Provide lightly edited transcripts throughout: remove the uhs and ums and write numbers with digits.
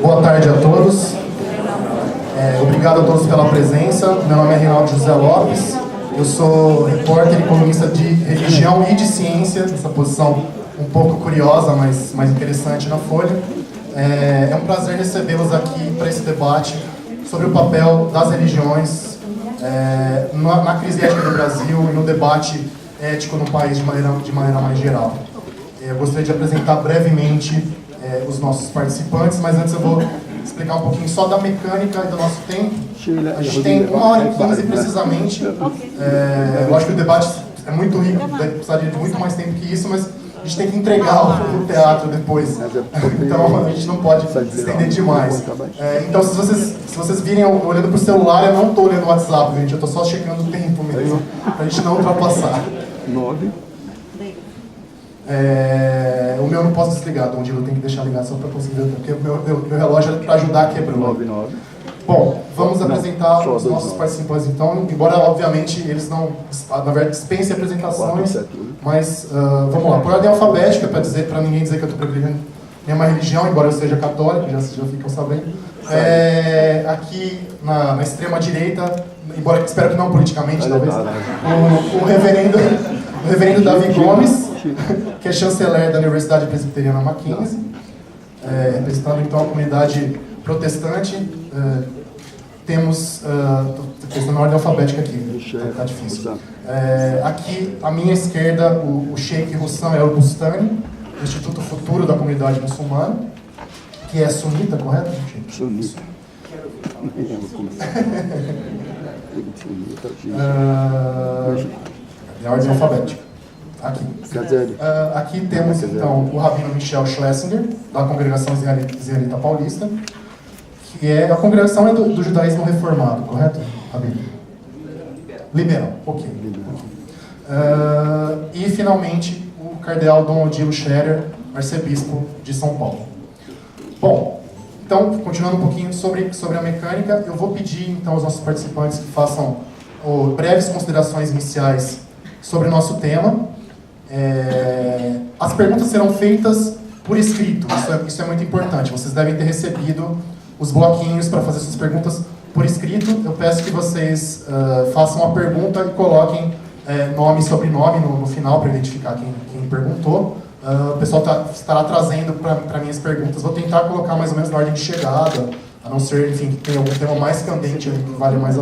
Boa tarde a todos. Obrigado a todos pela presença. Meu nome é Reinaldo José Lopes. Eu sou repórter e colunista de religião e de ciência, essa posição um pouco curiosa, mas mais interessante na Folha. É um prazer recebê-los aqui para esse debate sobre o papel das religiões na crise ética do Brasil e no debate ético no país de maneira mais geral. Eu gostaria de apresentar brevemente os nossos participantes, mas antes eu vou explicar um pouquinho só da mecânica e do nosso tempo. A gente tem 1h15 precisamente. Lógico que o debate é muito rico, precisaria de muito mais tempo que isso, mas a gente tem que entregar o teatro depois. Então a gente não pode se estender demais. Então se vocês virem olhando para o celular, eu não estou olhando o WhatsApp, gente. Eu estou só checando o tempo mesmo, para a gente não ultrapassar. 9. O meu não posso desligar, Dom Dilo, tem que deixar ligado só para conseguir ver, porque o meu relógio para ajudar quebrou. 9. Bom, vamos apresentar os nossos participantes então, embora obviamente eles não, na verdade, dispensem apresentações, mas vamos lá, por ordem alfabética, para ninguém dizer que eu estou privilegiando nenhuma religião, embora eu seja católico, já ficam sabendo. Aqui na extrema direita, embora espero que não politicamente, talvez, o reverendo Davi Gomes, que é chanceler da Universidade Presbiteriana Mackenzie, representando então a comunidade protestante. Temos, estou na ordem alfabética aqui, tá difícil. Aqui, à minha esquerda, o Sheikh Hussam El Bustani, do Instituto Futuro da Comunidade Muçulmana, que é sunita, correto? Sunita. É a ordem alfabética. Aqui temos, então, o Rabino Michel Schlesinger, da Congregação Israelita Paulista, que a congregação do judaísmo reformado, correto, Rabino? Liberal, ok. E, finalmente, o cardeal Dom Odilo Scherer, arcebispo de São Paulo. Bom, então, continuando um pouquinho sobre a mecânica, eu vou pedir, então, aos nossos participantes que façam breves considerações iniciais sobre o nosso tema. As perguntas serão feitas por escrito, isso é muito importante. Vocês devem ter recebido os bloquinhos para fazer suas perguntas por escrito. Eu peço que vocês façam a pergunta e coloquem nome e sobrenome no final para identificar quem perguntou. O pessoal estará trazendo para minhas perguntas. Vou tentar colocar mais ou menos na ordem de chegada, a não ser, enfim, que tenha algum tema mais candente que vale mais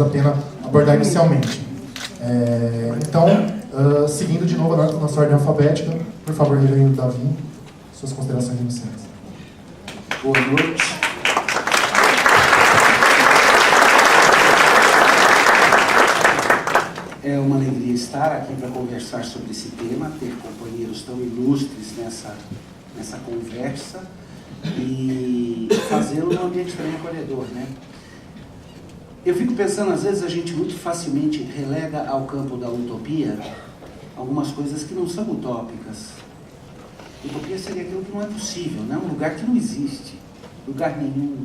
a pena abordar inicialmente. Então, seguindo de novo a nossa ordem alfabética, por favor, reverendo Davi, suas considerações iniciais. Boa noite. É uma alegria estar aqui para conversar sobre esse tema, ter companheiros tão ilustres nessa conversa e fazê-lo num ambiente também acolhedor, né? Eu fico pensando, às vezes a gente muito facilmente relega ao campo da utopia algumas coisas que não são utópicas. Utopia seria aquilo que não é possível, né? Um lugar que não existe, lugar nenhum.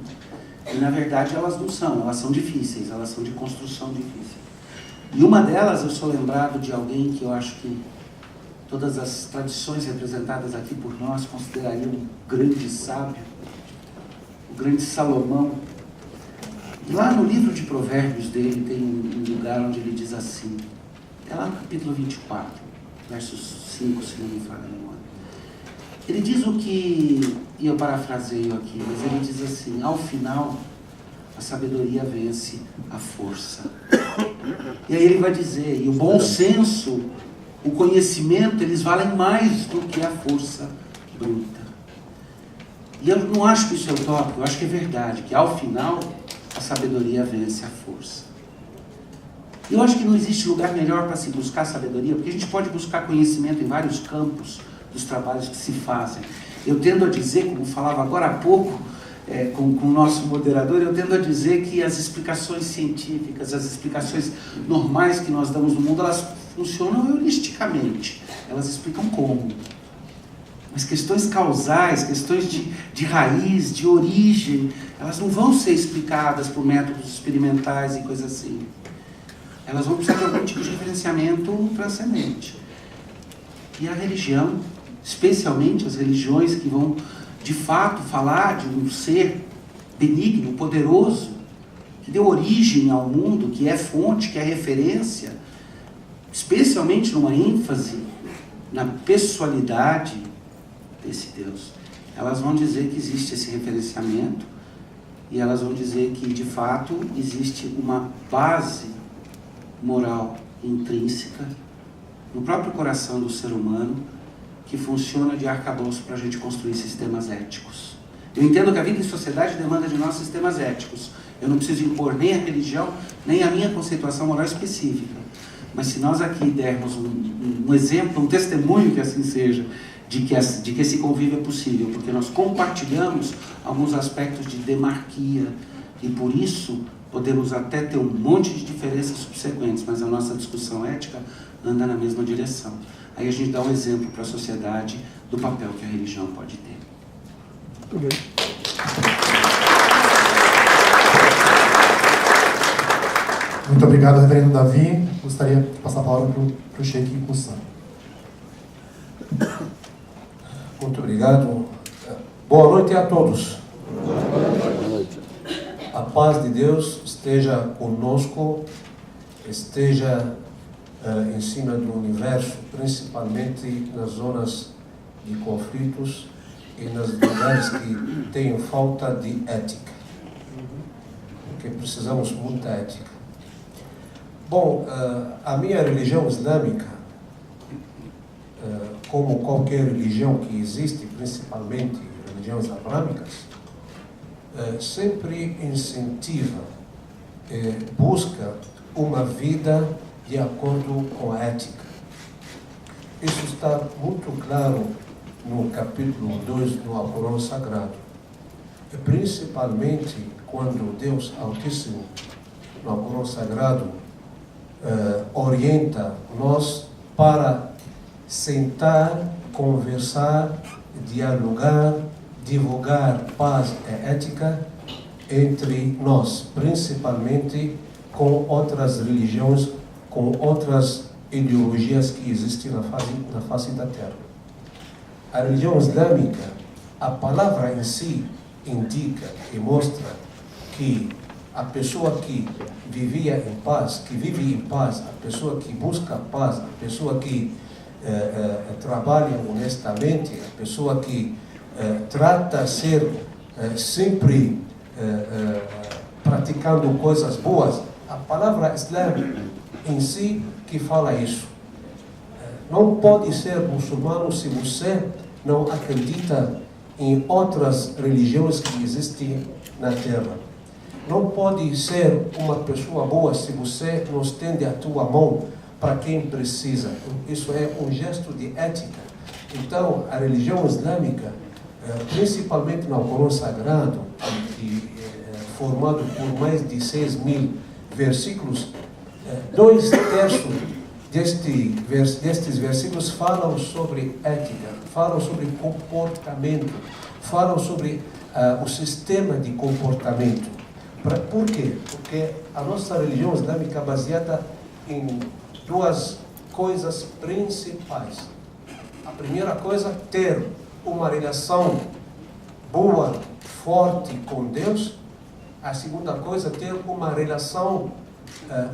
E na verdade elas não são, elas são difíceis, elas são de construção difícil. E uma delas, eu sou lembrado de alguém que eu acho que todas as tradições representadas aqui por nós considerariam um grande sábio, o grande Salomão. E lá no livro de Provérbios dele tem um lugar onde ele diz assim, é lá no capítulo 24, versos 5, se não me falha a memória. Ele diz o que, e eu parafraseio aqui, mas ele diz assim, ao final, a sabedoria vence a força. E aí ele vai dizer, e o bom senso, o conhecimento, eles valem mais do que a força bruta. E eu não acho que isso é utópico, eu acho que é verdade, que ao final, a sabedoria vence a força. Eu acho que não existe lugar melhor para se buscar sabedoria, porque a gente pode buscar conhecimento em vários campos dos trabalhos que se fazem. Eu tendo a dizer, como falava agora há pouco, com o nosso moderador, eu tendo a dizer que as explicações científicas, as explicações normais que nós damos no mundo, elas funcionam heuristicamente. Elas explicam como. Mas questões causais, questões de raiz, de origem, elas não vão ser explicadas por métodos experimentais e coisas assim. Elas vão precisar de algum tipo de referenciamento transcendente. E a religião especialmente as religiões que vão, de fato, falar de um ser benigno, poderoso, que deu origem ao mundo, que é fonte, que é referência, especialmente numa ênfase na pessoalidade desse Deus. Elas vão dizer que existe esse referenciamento e elas vão dizer que, de fato, existe uma base moral intrínseca no próprio coração do ser humano que funciona de arcabouço para a gente construir sistemas éticos. Eu entendo que a vida em sociedade demanda de nós sistemas éticos. Eu não preciso impor nem a religião, nem a minha conceituação moral específica. Mas se nós aqui dermos um exemplo, um testemunho que assim seja, de que esse convívio é possível, porque nós compartilhamos alguns aspectos de demarquia e por isso podemos até ter um monte de diferenças subsequentes, mas a nossa discussão ética anda na mesma direção. Aí a gente dá um exemplo para a sociedade do papel que a religião pode ter. Muito bem. Muito obrigado, reverendo Davi. Gostaria de passar a palavra para o Sheik Hussam. Muito obrigado. Boa noite a todos. Boa noite. A paz de Deus esteja conosco, esteja em cima do universo, principalmente nas zonas de conflitos e nos lugares que têm falta de ética. Porque precisamos de muita ética. Bom, a minha religião islâmica, como qualquer religião que existe, principalmente religiões abrâmicas, sempre incentiva, busca uma vida de acordo com a ética. Isso está muito claro no capítulo 2 do Alcorão Sagrado. Principalmente quando Deus Altíssimo, no Alcorão Sagrado, orienta nós para sentar, conversar, dialogar, divulgar paz e ética entre nós, principalmente com outras religiões, com outras ideologias que existem na face da Terra. A religião islâmica, a palavra em si indica e mostra que a pessoa que vivia em paz, que vive em paz, a pessoa que busca paz, a pessoa que trabalha honestamente, a pessoa que trata ser sempre praticando coisas boas, a palavra islâmica em si que fala isso. Não pode ser muçulmano se você não acredita em outras religiões que existem na Terra. Não pode ser uma pessoa boa se você não estende a tua mão para quem precisa. Isso é um gesto de ética. Então, a religião islâmica, principalmente no Alcorão Sagrado, formado por mais de 6.000 versículos, 2/3 destes versículos falam sobre ética, falam sobre comportamento, falam sobre o sistema de comportamento. Por quê? Porque a nossa religião islâmica é baseada em duas coisas principais. A primeira coisa, ter uma relação boa, forte com Deus. A segunda coisa, ter uma relação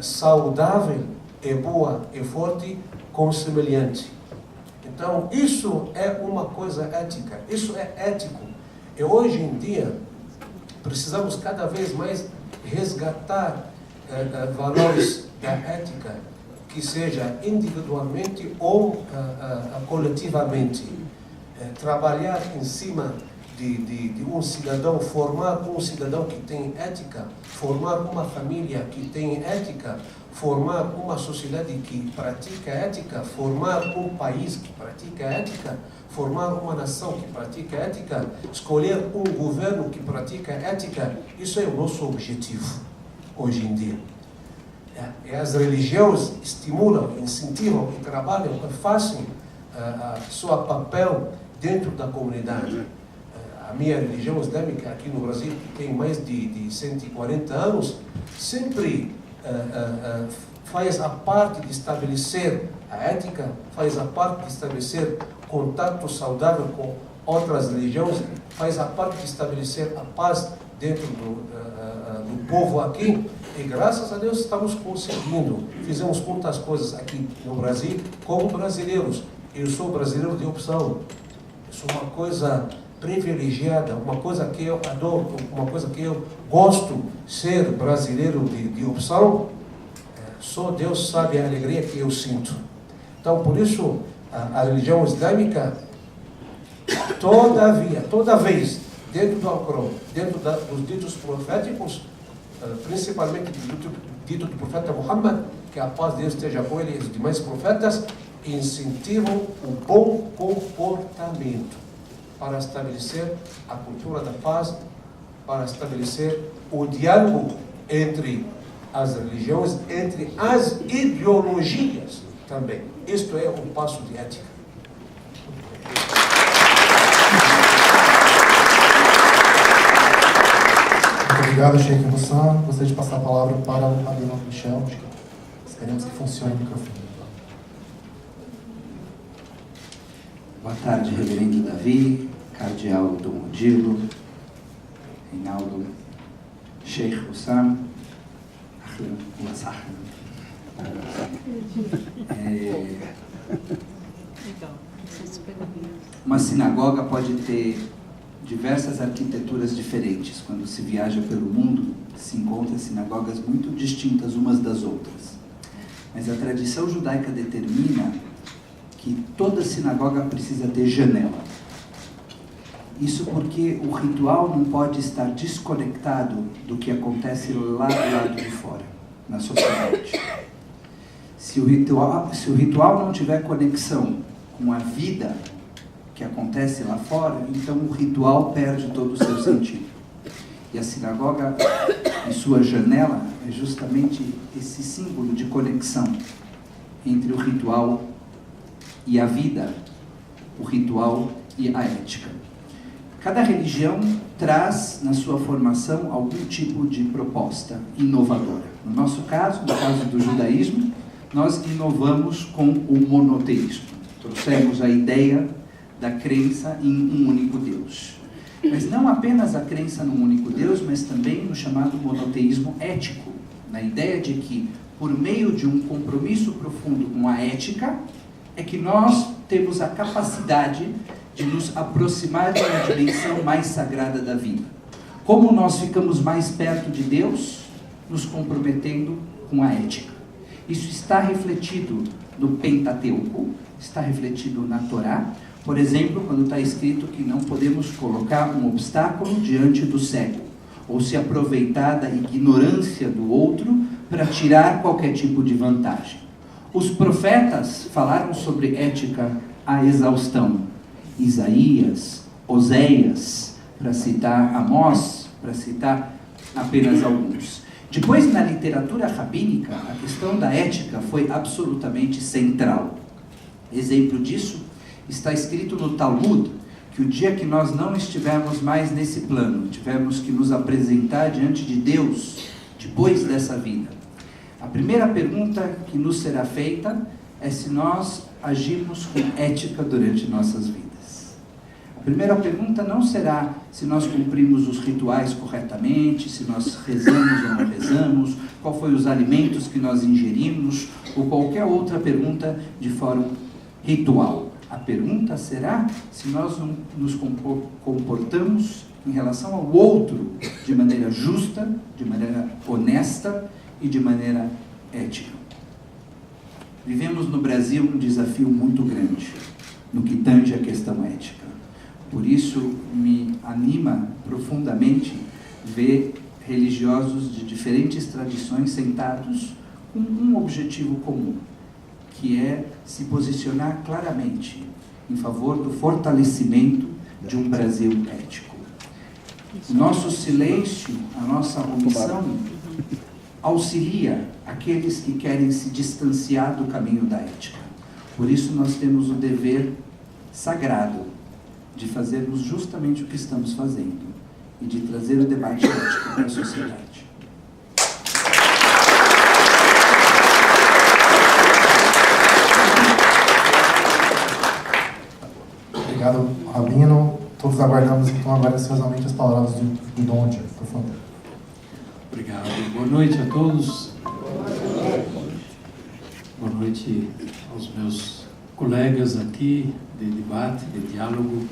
saudável e boa e forte com o semelhante. Então, isso é uma coisa ética, isso é ético. E hoje em dia, precisamos cada vez mais resgatar valores da ética, que seja individualmente ou coletivamente. Trabalhar em cima de um cidadão, formar um cidadão que tem ética, formar uma família que tem ética, formar uma sociedade que pratica ética, formar um país que pratica ética, formar uma nação que pratica ética, escolher um governo que pratica ética. Isso é o nosso objetivo hoje em dia. E as religiões estimulam, incentivam e trabalham, fazem seu papel dentro da comunidade. A minha religião islâmica aqui no Brasil, que tem mais de 140 anos, sempre faz a parte de estabelecer a ética, faz a parte de estabelecer contato saudável com outras religiões, faz a parte de estabelecer a paz dentro do povo aqui, e graças a Deus estamos conseguindo. Fizemos muitas coisas aqui no Brasil como brasileiros. Eu sou brasileiro de opção. Isso é uma coisa privilegiada, uma coisa que eu adoro, uma coisa que eu gosto, ser brasileiro de opção. Só Deus sabe a alegria que eu sinto. Então, por isso, a religião islâmica, toda vez, dentro do Alcorão, dentro dos ditos proféticos, principalmente do dito do profeta Muhammad, que a paz de Deus esteja com ele e os demais profetas, incentivam o bom comportamento para estabelecer a cultura da paz, para estabelecer o diálogo entre as religiões, entre as ideologias também. Isto é um passo de ética. Muito obrigado, Sheikh Hussam. Gostaria de passar a palavra para o Rabino Michel. Esperemos que funcione o microfone. Boa tarde, Reverendo Davi, Cardeal Dom Odilo, Reinaldo, Sheikh Hussam, Ahlan wa sahlan. Uma sinagoga pode ter diversas arquiteturas diferentes. Quando se viaja pelo mundo, se encontra sinagogas muito distintas umas das outras. Mas a tradição judaica determina que toda sinagoga precisa ter janela. Isso porque o ritual não pode estar desconectado do que acontece lá do lado de fora, na sociedade. Se o ritual não tiver conexão com a vida que acontece lá fora, então o ritual perde todo o seu sentido. E a sinagoga, em sua janela, é justamente esse símbolo de conexão entre o ritual e a vida, o ritual e a ética. Cada religião traz na sua formação algum tipo de proposta inovadora. No nosso caso, no caso do judaísmo, nós inovamos com o monoteísmo. Trouxemos a ideia da crença em um único Deus. Mas não apenas a crença num único Deus, mas também no chamado monoteísmo ético, na ideia de que, por meio de um compromisso profundo com a ética, é que nós temos a capacidade de nos aproximar de uma dimensão mais sagrada da vida. Como nós ficamos mais perto de Deus, nos comprometendo com a ética. Isso está refletido no Pentateuco, está refletido na Torá. Por exemplo, quando está escrito que não podemos colocar um obstáculo diante do cego, ou se aproveitar da ignorância do outro para tirar qualquer tipo de vantagem. Os profetas falaram sobre ética à exaustão. Isaías, Oséias, para citar Amós, para citar apenas alguns. Depois, na literatura rabínica, a questão da ética foi absolutamente central. Exemplo disso está escrito no Talmud, que o dia que nós não estivermos mais nesse plano, tivermos que nos apresentar diante de Deus, depois dessa vida, a primeira pergunta que nos será feita é se nós agimos com ética durante nossas vidas. A primeira pergunta não será se nós cumprimos os rituais corretamente, se nós rezamos ou não rezamos, qual foi os alimentos que nós ingerimos, ou qualquer outra pergunta de fórum ritual. A pergunta será se nós nos comportamos em relação ao outro de maneira justa, de maneira honesta e de maneira ética. Vivemos no Brasil um desafio muito grande no que tange a questão ética. Por isso, me anima profundamente ver religiosos de diferentes tradições sentados com um objetivo comum, que é se posicionar claramente em favor do fortalecimento de um Brasil ético. O nosso silêncio, a nossa omissão, auxilia aqueles que querem se distanciar do caminho da ética. Por isso nós temos o dever sagrado de fazermos justamente o que estamos fazendo e de trazer o debate ético para a sociedade. Obrigado, Rabino. Todos aguardamos então agora ansiosamente as palavras do Dom Diego, por favor. Obrigado. Boa noite a todos. Boa noite aos meus colegas aqui de debate, de diálogo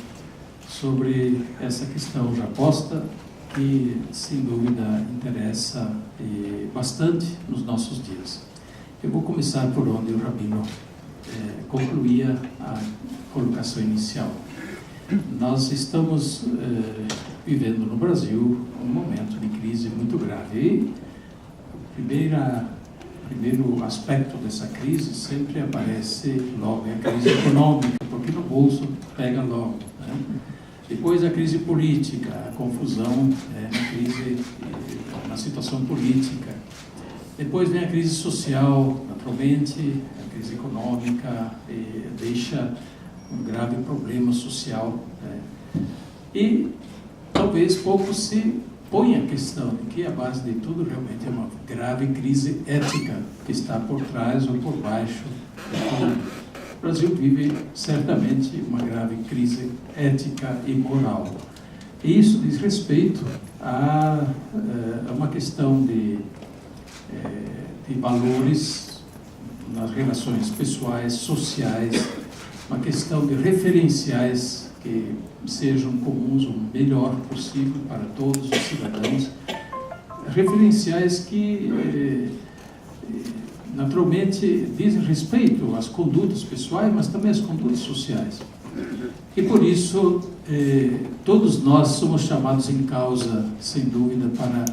sobre essa questão já posta, que sem dúvida interessa bastante nos nossos dias. Eu vou começar por onde o Rabino concluía a colocação inicial. Nós estamos vivendo no Brasil um momento de crise muito grave. E o primeiro aspecto dessa crise sempre aparece logo, é a crise econômica, porque no bolso pega logo, né? Depois a crise política, a confusão na situação política. Depois vem a crise social, naturalmente, a crise econômica deixa um grave problema social, né? E talvez pouco se põe a questão de que a base de tudo realmente é uma grave crise ética que está por trás ou por baixo de tudo. O Brasil vive certamente uma grave crise ética e moral. E isso diz respeito a uma questão de valores nas relações pessoais, sociais, uma questão de referenciais que sejam comuns o melhor possível para todos os cidadãos, referenciais que naturalmente dizem respeito às condutas pessoais, mas também às condutas sociais. E por isso todos nós somos chamados em causa, sem dúvida, para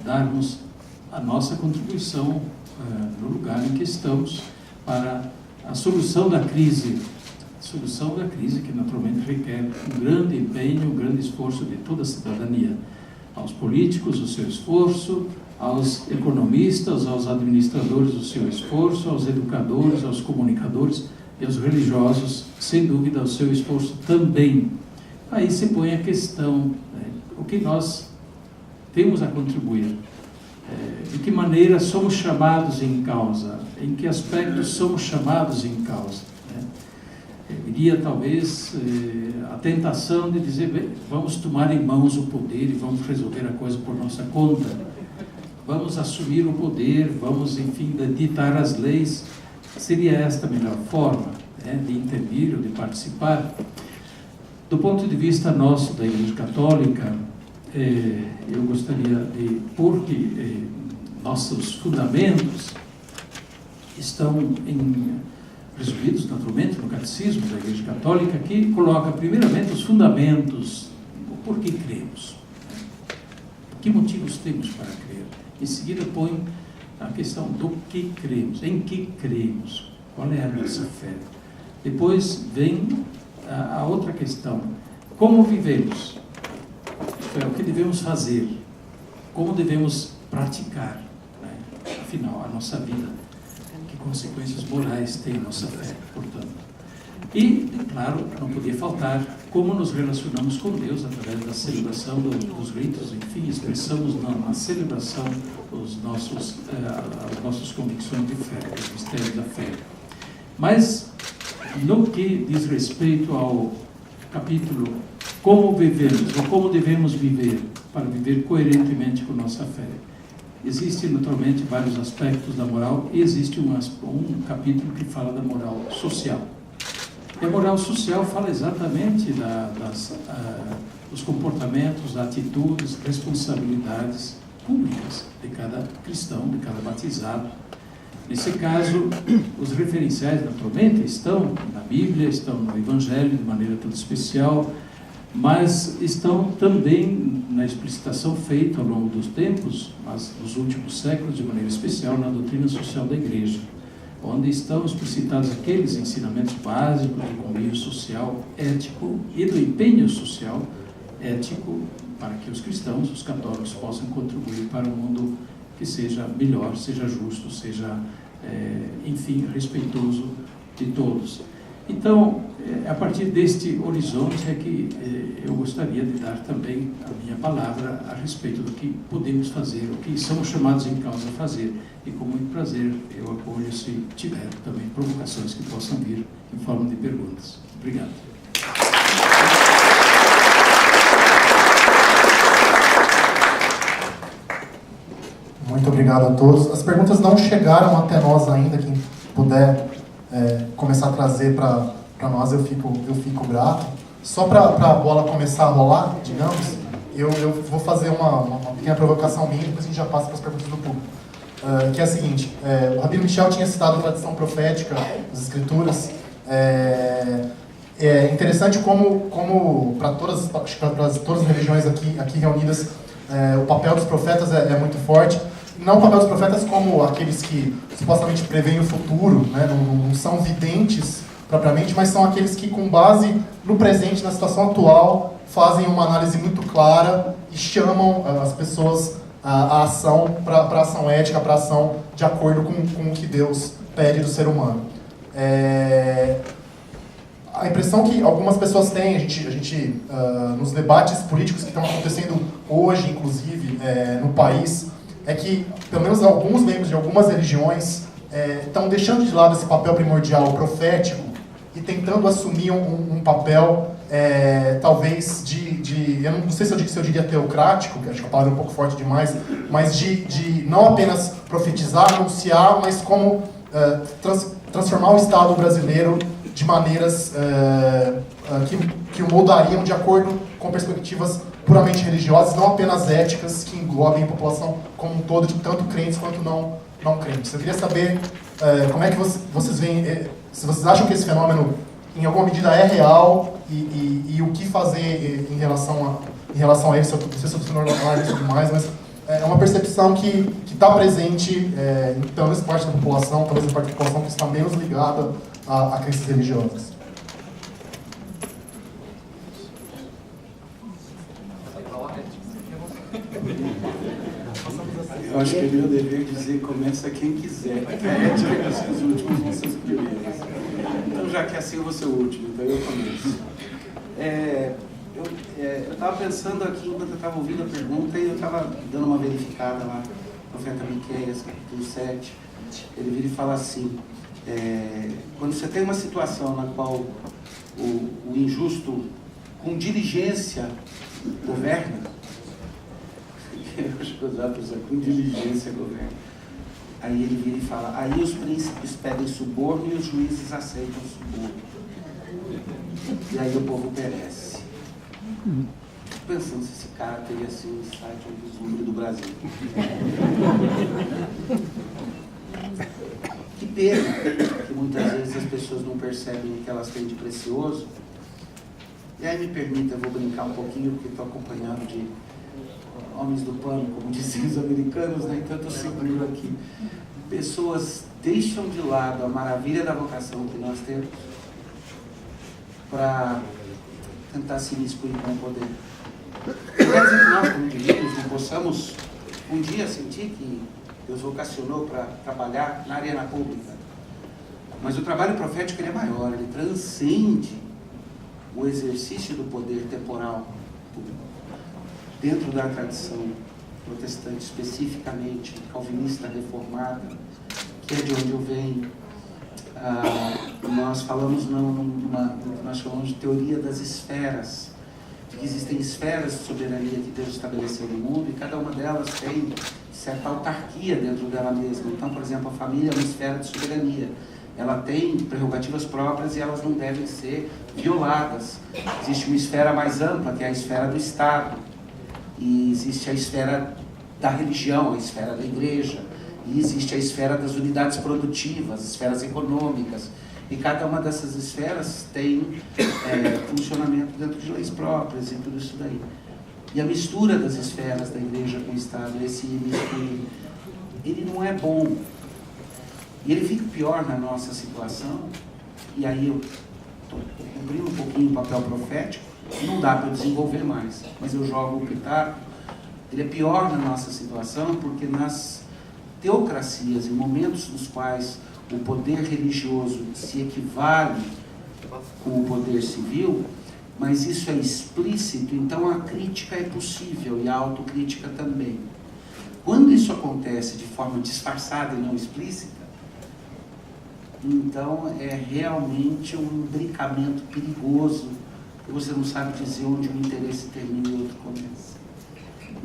darmos a nossa contribuição no lugar em que estamos para a solução da crise. Solução da crise que naturalmente requer um grande empenho, um grande esforço de toda a cidadania. Aos políticos, o seu esforço, aos economistas, aos administradores, o seu esforço, aos educadores, aos comunicadores e aos religiosos, sem dúvida, o seu esforço também. Aí se põe a questão, né, o que nós temos a contribuir, de que maneira somos chamados em causa, em que aspectos somos chamados em causa. Iria talvez a tentação de dizer, bem, vamos tomar em mãos o poder e vamos resolver a coisa por nossa conta, vamos assumir o poder, vamos, enfim, ditar as leis. Seria esta a melhor forma, né, de intervir ou de participar? Do ponto de vista nosso, da Igreja Católica, eu gostaria de pôr que nossos fundamentos estão resolvidos naturalmente no Catecismo da Igreja Católica, que coloca primeiramente os fundamentos, o porquê cremos, que motivos temos para crer. Em seguida põe a questão do que cremos, em que cremos, qual é a nossa fé. Depois vem a outra questão, como vivemos, isto é, o que devemos fazer, como devemos praticar, né? Afinal, a nossa vida, que consequências morais tem a nossa fé, portanto. E, claro, não podia faltar como nos relacionamos com Deus através da celebração dos ritos, enfim, expressamos na celebração as nossas convicções de fé, os mistérios da fé. Mas, no que diz respeito ao capítulo como vivemos, ou como devemos viver, para viver coerentemente com nossa fé, existem naturalmente vários aspectos da moral e existe um capítulo que fala da moral social. E a moral social fala exatamente dos comportamentos, atitudes, responsabilidades públicas de cada cristão, de cada batizado. Nesse caso, os referenciais naturalmente estão na Bíblia, estão no Evangelho de maneira toda especial, mas estão também na explicitação feita ao longo dos tempos, mas nos últimos séculos de maneira especial na doutrina social da Igreja, onde estão explicitados aqueles ensinamentos básicos do convívio social ético e do empenho social ético para que os cristãos, os católicos, possam contribuir para um mundo que seja melhor, seja justo, seja, enfim, respeitoso de todos. Então, a partir deste horizonte é que eu gostaria de dar também a minha palavra a respeito do que podemos fazer, o que somos chamados em causa a fazer. E com muito prazer eu apoio se tiver também provocações que possam vir em forma de perguntas. Obrigado. obrigado a todos. As perguntas não chegaram até nós ainda. Quem puder começar a trazer para nós, eu fico grato. Só para a bola começar a rolar, digamos, eu vou fazer uma pequena provocação minha, depois a gente já passa para as perguntas do público. Que é a seguinte: o Rabino Michel tinha citado a tradição profética das Escrituras. É interessante como para todas as religiões aqui reunidas, o papel dos profetas é muito forte. Não o papel dos profetas como aqueles que supostamente preveem o futuro, né? Não são videntes propriamente, mas são aqueles que, com base no presente, na situação atual, fazem uma análise muito clara e chamam as pessoas à ação, para a ação ética, para a ação de acordo com o que Deus pede do ser humano. A impressão que algumas pessoas têm, a gente nos debates políticos que estão acontecendo hoje, inclusive, no país, é que, pelo menos alguns membros de algumas religiões estão deixando de lado esse papel primordial profético e tentando assumir um papel, talvez, eu não sei se eu diria teocrático, que acho que a palavra é um pouco forte demais, mas de não apenas profetizar, anunciar, mas como transformar o Estado brasileiro de maneiras que o moldariam de acordo com perspectivas puramente religiosas, não apenas éticas, que englobem a população como um todo, de tanto crentes quanto não crentes. Eu queria saber como é que vocês veem, se vocês acham que esse fenômeno, em alguma medida, é real e o que fazer em relação a isso. Eu não sei se eu estou normalizando isso demais, mas é uma percepção que está presente, pelo menos parte da população, talvez a parte da população que está menos ligada a crenças religiosas. Eu acho que é meu dever dizer começa quem quiser, porque a ética é que os últimos vão ser os primeiros. Então, já que assim eu vou ser o último, então eu começo. Eu estava pensando aqui, enquanto eu estava ouvindo a pergunta, e eu estava dando uma verificada lá no profeta Miqueias, capítulo 7, ele vira e fala assim, quando você tem uma situação na qual o injusto, com diligência, governa, eu acho que usar com diligência governa. Aí ele vira e fala, aí os príncipes pedem suborno e os juízes aceitam suborno. E aí o povo perece. Fico pensando se esse cara teria sido um site um vislumbre do Brasil. Que pena que muitas vezes as pessoas não percebem o que elas têm de precioso. E aí me permita, eu vou brincar um pouquinho, porque estou acompanhado de homens do pano, como dizem os americanos, né? Então eu estou seguro aqui. Pessoas deixam de lado a maravilha da vocação que nós temos para tentar se imiscuir com o poder. Quer dizer que nós, como indivíduos, não possamos um dia sentir que Deus vocacionou para trabalhar na arena pública. Mas o trabalho profético ele é maior, ele transcende o exercício do poder temporal dentro da tradição protestante, especificamente calvinista reformada, que é de onde eu venho. Nós falamos nós chamamos de teoria das esferas, de que existem esferas de soberania que Deus estabeleceu no mundo e cada uma delas tem certa autarquia dentro dela mesma. Então, por exemplo, a família é uma esfera de soberania. Ela tem prerrogativas próprias e elas não devem ser violadas. Existe uma esfera mais ampla, que é a esfera do Estado. E existe a esfera da religião, a esfera da igreja. E existe a esfera das unidades produtivas, as esferas econômicas. E cada uma dessas esferas tem funcionamento dentro de leis próprias e tudo isso daí. E a mistura das esferas da igreja com o Estado, esse ele não é bom. E ele fica pior na nossa situação, e aí eu estou cumprindo um pouquinho o papel profético, não dá para eu desenvolver mais, mas eu jogo o pitaco. Ele é pior na nossa situação porque nas teocracias, em momentos nos quais o poder religioso se equivale com o poder civil, mas isso é explícito, então a crítica é possível e a autocrítica também. Quando isso acontece de forma disfarçada e não explícita, então é realmente um brincamento perigoso, porque você não sabe dizer onde um interesse termina e o outro começa.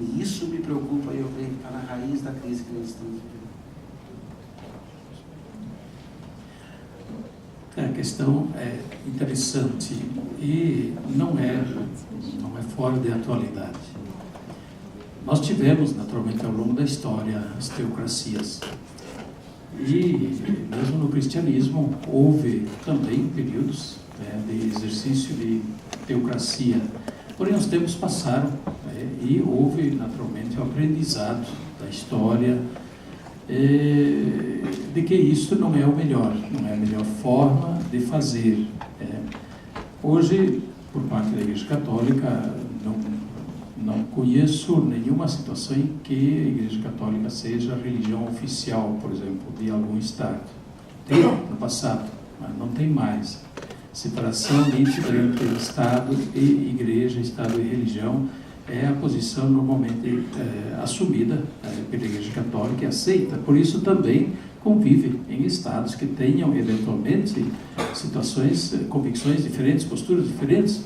E isso me preocupa e eu creio que está na raiz da crise que nós estamos vivendo. A questão é interessante e não é fora de atualidade. Nós tivemos, naturalmente, ao longo da história, as teocracias. E, mesmo no cristianismo, houve também períodos de exercício de teocracia. Porém, os tempos passaram e houve, naturalmente, o aprendizado da história de que isso não é o melhor, não é a melhor forma de fazer. Hoje, por parte da Igreja Católica, não conheço nenhuma situação em que a Igreja Católica seja a religião oficial, por exemplo, de algum Estado. Tem no passado, mas não tem mais. Separação nítida entre Estado e Igreja, Estado e religião, é a posição normalmente assumida pela Igreja Católica e aceita. Por isso também convive em estados que tenham eventualmente situações, convicções diferentes, posturas diferentes,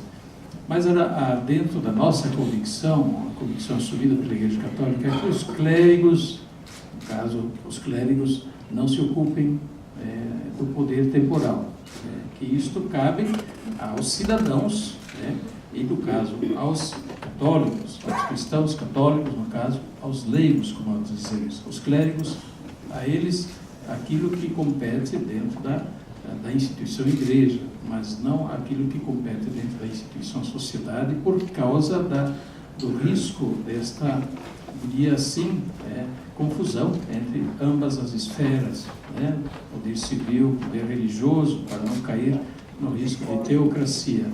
mas dentro da nossa convicção, a convicção assumida pela Igreja Católica, é que os clérigos, no caso, os clérigos não se ocupem do poder temporal, que isto cabe aos cidadãos, e no caso aos católicos, aos cristãos católicos, no caso aos leigos, como nós dizemos, os clérigos, a eles aquilo que compete dentro da instituição igreja, mas não aquilo que compete dentro da instituição sociedade, por causa do risco desta, diria assim, confusão entre ambas as esferas, poder civil, poder religioso, para não cair no risco de teocracia.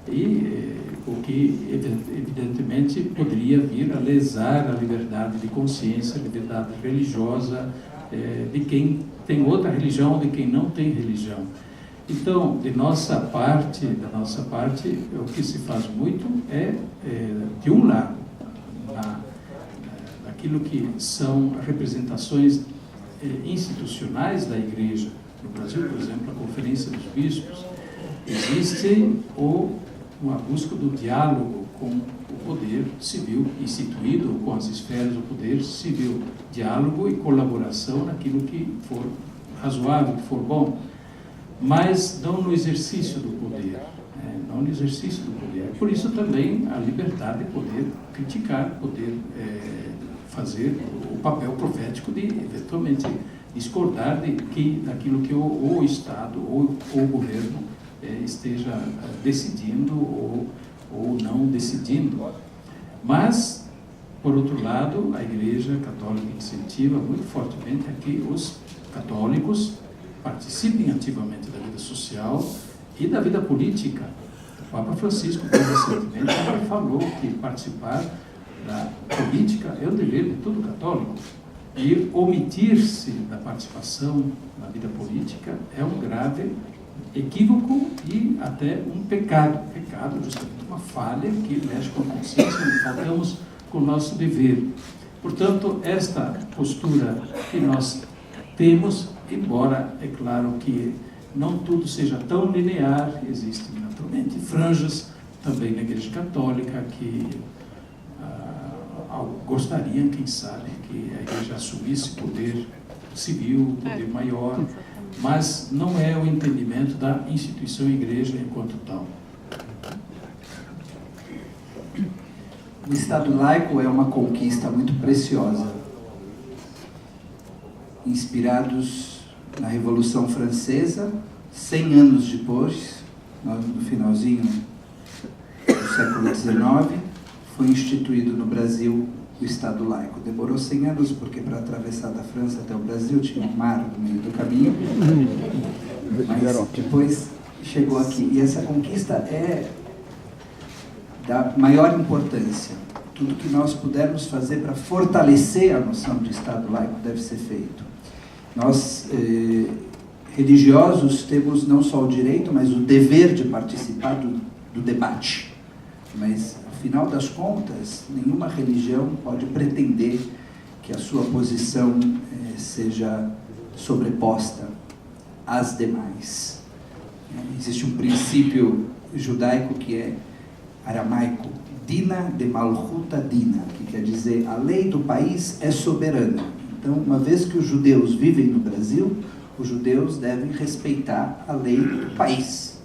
E o que, evidentemente, poderia vir a lesar a liberdade de consciência, a liberdade religiosa de quem tem outra religião ou de quem não tem religião. Então, da nossa parte, o que se faz muito de um lado, aquilo que são representações institucionais da Igreja. No Brasil, por exemplo, a Conferência dos Bispos, existe uma busca do diálogo com o poder civil instituído, com as esferas do poder civil, diálogo e colaboração naquilo que for razoável, que for bom, mas não no exercício do poder, não no exercício do poder. Por isso também a liberdade de poder criticar, poder fazer o papel profético de, eventualmente, discordar daquilo que o Estado ou o governo esteja decidindo ou não decidindo. Mas, por outro lado, a Igreja Católica incentiva muito fortemente a que os católicos participem ativamente da vida social e da vida política. O Papa Francisco, recentemente, falou que participar da política é o dever de todo católico. E omitir-se da participação na vida política é um grave equívoco e até um pecado. Pecado, justamente uma falha que mexe com a consciência, onde faltamos com o nosso dever. Portanto, esta postura que nós temos, embora é claro que não tudo seja tão linear, existem naturalmente franjas também na Igreja Católica que gostariam, quem sabe, que a Igreja assumisse poder civil, poder maior, mas não é o entendimento da instituição Igreja enquanto tal. O Estado laico é uma conquista muito preciosa. Inspirados na Revolução Francesa, 100 anos depois, no finalzinho do século XIX, foi instituído no Brasil o Estado laico. Demorou 100 anos, porque para atravessar da França até o Brasil tinha um mar no meio do caminho, mas depois chegou aqui. E essa conquista é da maior importância. Tudo que nós pudermos fazer para fortalecer a noção de Estado laico deve ser feito. Nós, religiosos, temos não só o direito, mas o dever de participar do debate. Mas, ao final das contas, nenhuma religião pode pretender que a sua posição seja sobreposta às demais. Existe um princípio judaico que é aramaico, Dina de Malchuta Dina, que quer dizer a lei do país é soberana. Então, uma vez que os judeus vivem no Brasil, os judeus devem respeitar a lei do país.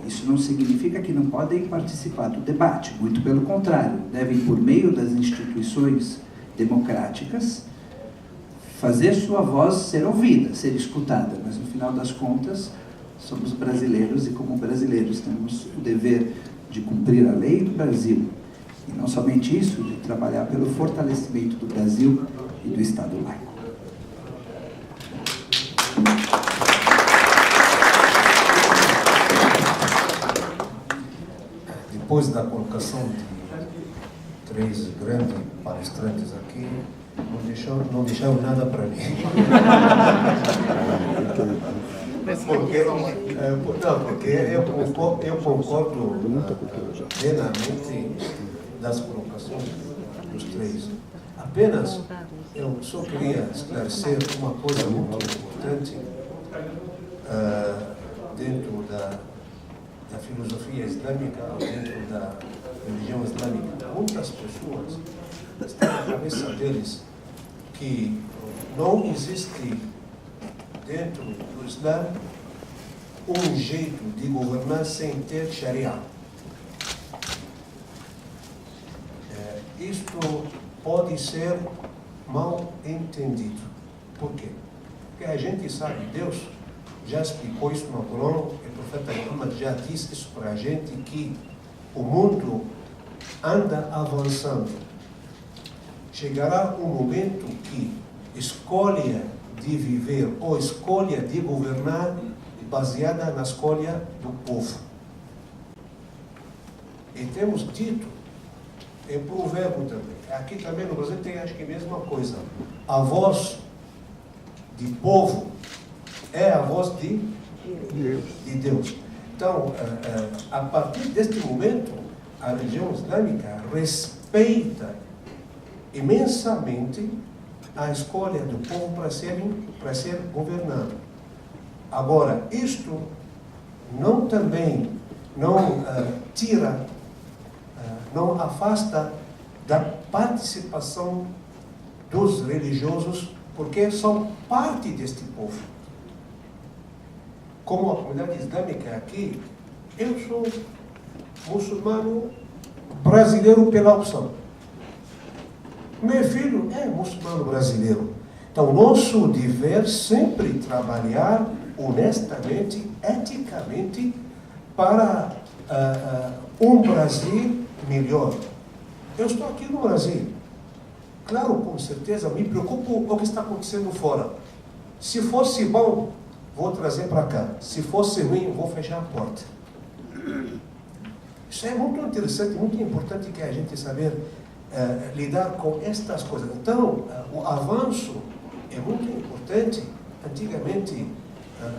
Isso não significa que não podem participar do debate, muito pelo contrário, devem, por meio das instituições democráticas, fazer sua voz ser ouvida, ser escutada, mas no final das contas, somos brasileiros e como brasileiros temos o dever de cumprir a lei do Brasil, e não somente isso, de trabalhar pelo fortalecimento do Brasil e do Estado laico. Depois da colocação de 3 grandes palestrantes aqui, não deixaram nada para mim. Porque eu concordo plenamente das colocações dos 3. Apenas eu só queria esclarecer uma coisa muito importante dentro da filosofia islâmica, dentro da religião islâmica. Muitas pessoas estão na cabeça deles que não existe dentro do Islã um jeito de governar sem ter Sharia. Isto pode ser mal entendido. Por quê? Porque a gente sabe, Deus já explicou isso no Corão, e o profeta Muhammad já disse isso para a gente, que o mundo anda avançando. Chegará um momento que escolha de viver ou escolha de governar baseada na escolha do povo. E temos dito em provérbio também, aqui também no Brasil tem acho que a mesma coisa, a voz de povo é a voz de Deus. Então, a partir deste momento, a religião islâmica respeita imensamente a escolha do povo para ser governado. Agora, isto não tira, não afasta da participação dos religiosos, porque são parte deste povo. Como a comunidade islâmica aqui, eu sou muçulmano brasileiro pela opção. Meu filho é muçulmano brasileiro. Então, nosso dever sempre trabalhar honestamente, eticamente, para um Brasil melhor. Eu estou aqui no Brasil. Claro, com certeza, me preocupo com o que está acontecendo fora. Se fosse bom, vou trazer para cá. Se fosse ruim, vou fechar a porta. Isso é muito interessante, muito importante que a gente saber lidar com estas coisas. Então, o avanço é muito importante. Antigamente,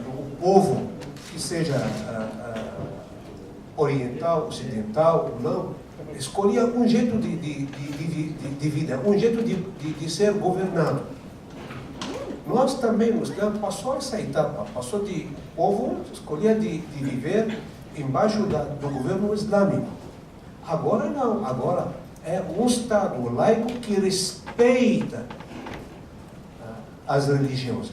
o povo, que seja oriental, ocidental ou não, escolhia um jeito de vida, um jeito de ser governado. Nós também, no Islã, passou essa etapa, passou de o povo escolher de viver embaixo do governo islâmico. Agora não, agora é um Estado laico que respeita as religiões.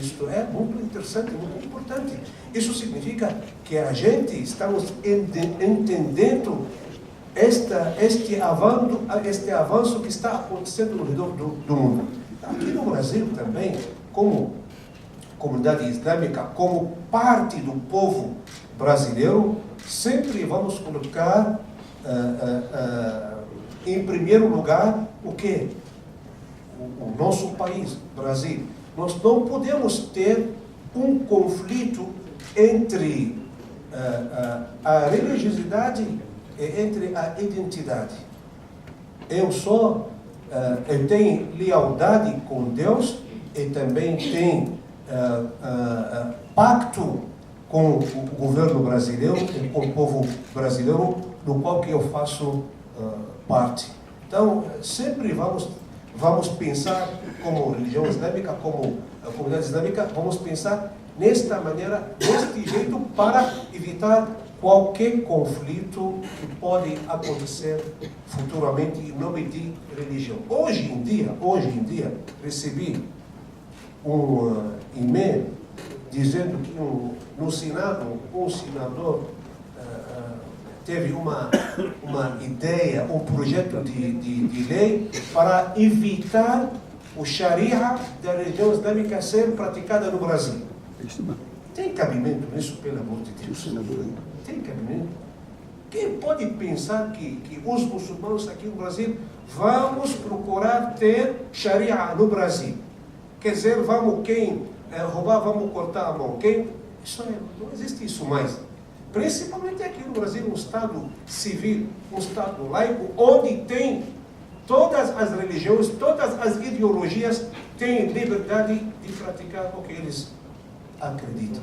Isso é muito interessante, muito importante. Isso significa que a gente estamos entendendo este avanço que está acontecendo no redor do mundo. Aqui no Brasil também, como comunidade islâmica, como parte do povo brasileiro, sempre vamos colocar em primeiro lugar o quê? O nosso país, Brasil. Nós não podemos ter um conflito entre a religiosidade e entre a identidade. Eu tenho lealdade com Deus e também tenho pacto com o governo brasileiro e com o povo brasileiro, no qual que eu faço parte. Então, sempre vamos pensar como religião islâmica, como comunidade islâmica, vamos pensar nesta maneira, deste jeito, para evitar qualquer conflito que pode acontecer futuramente em nome de religião. Hoje em dia, recebi um e-mail dizendo que no Senado, um senador teve uma ideia, um projeto de lei para evitar o Sharia da religião islâmica ser praticada no Brasil. Tem cabimento nisso, pelo amor de Deus? Tem cabimento? Quem pode pensar que os muçulmanos aqui no Brasil vamos procurar ter Sharia no Brasil? Quer dizer, quem roubar, vamos cortar a mão. Não existe isso mais. Principalmente aqui no Brasil, um Estado civil, um Estado laico, onde tem todas as religiões, todas as ideologias têm liberdade de praticar o que eles acreditam.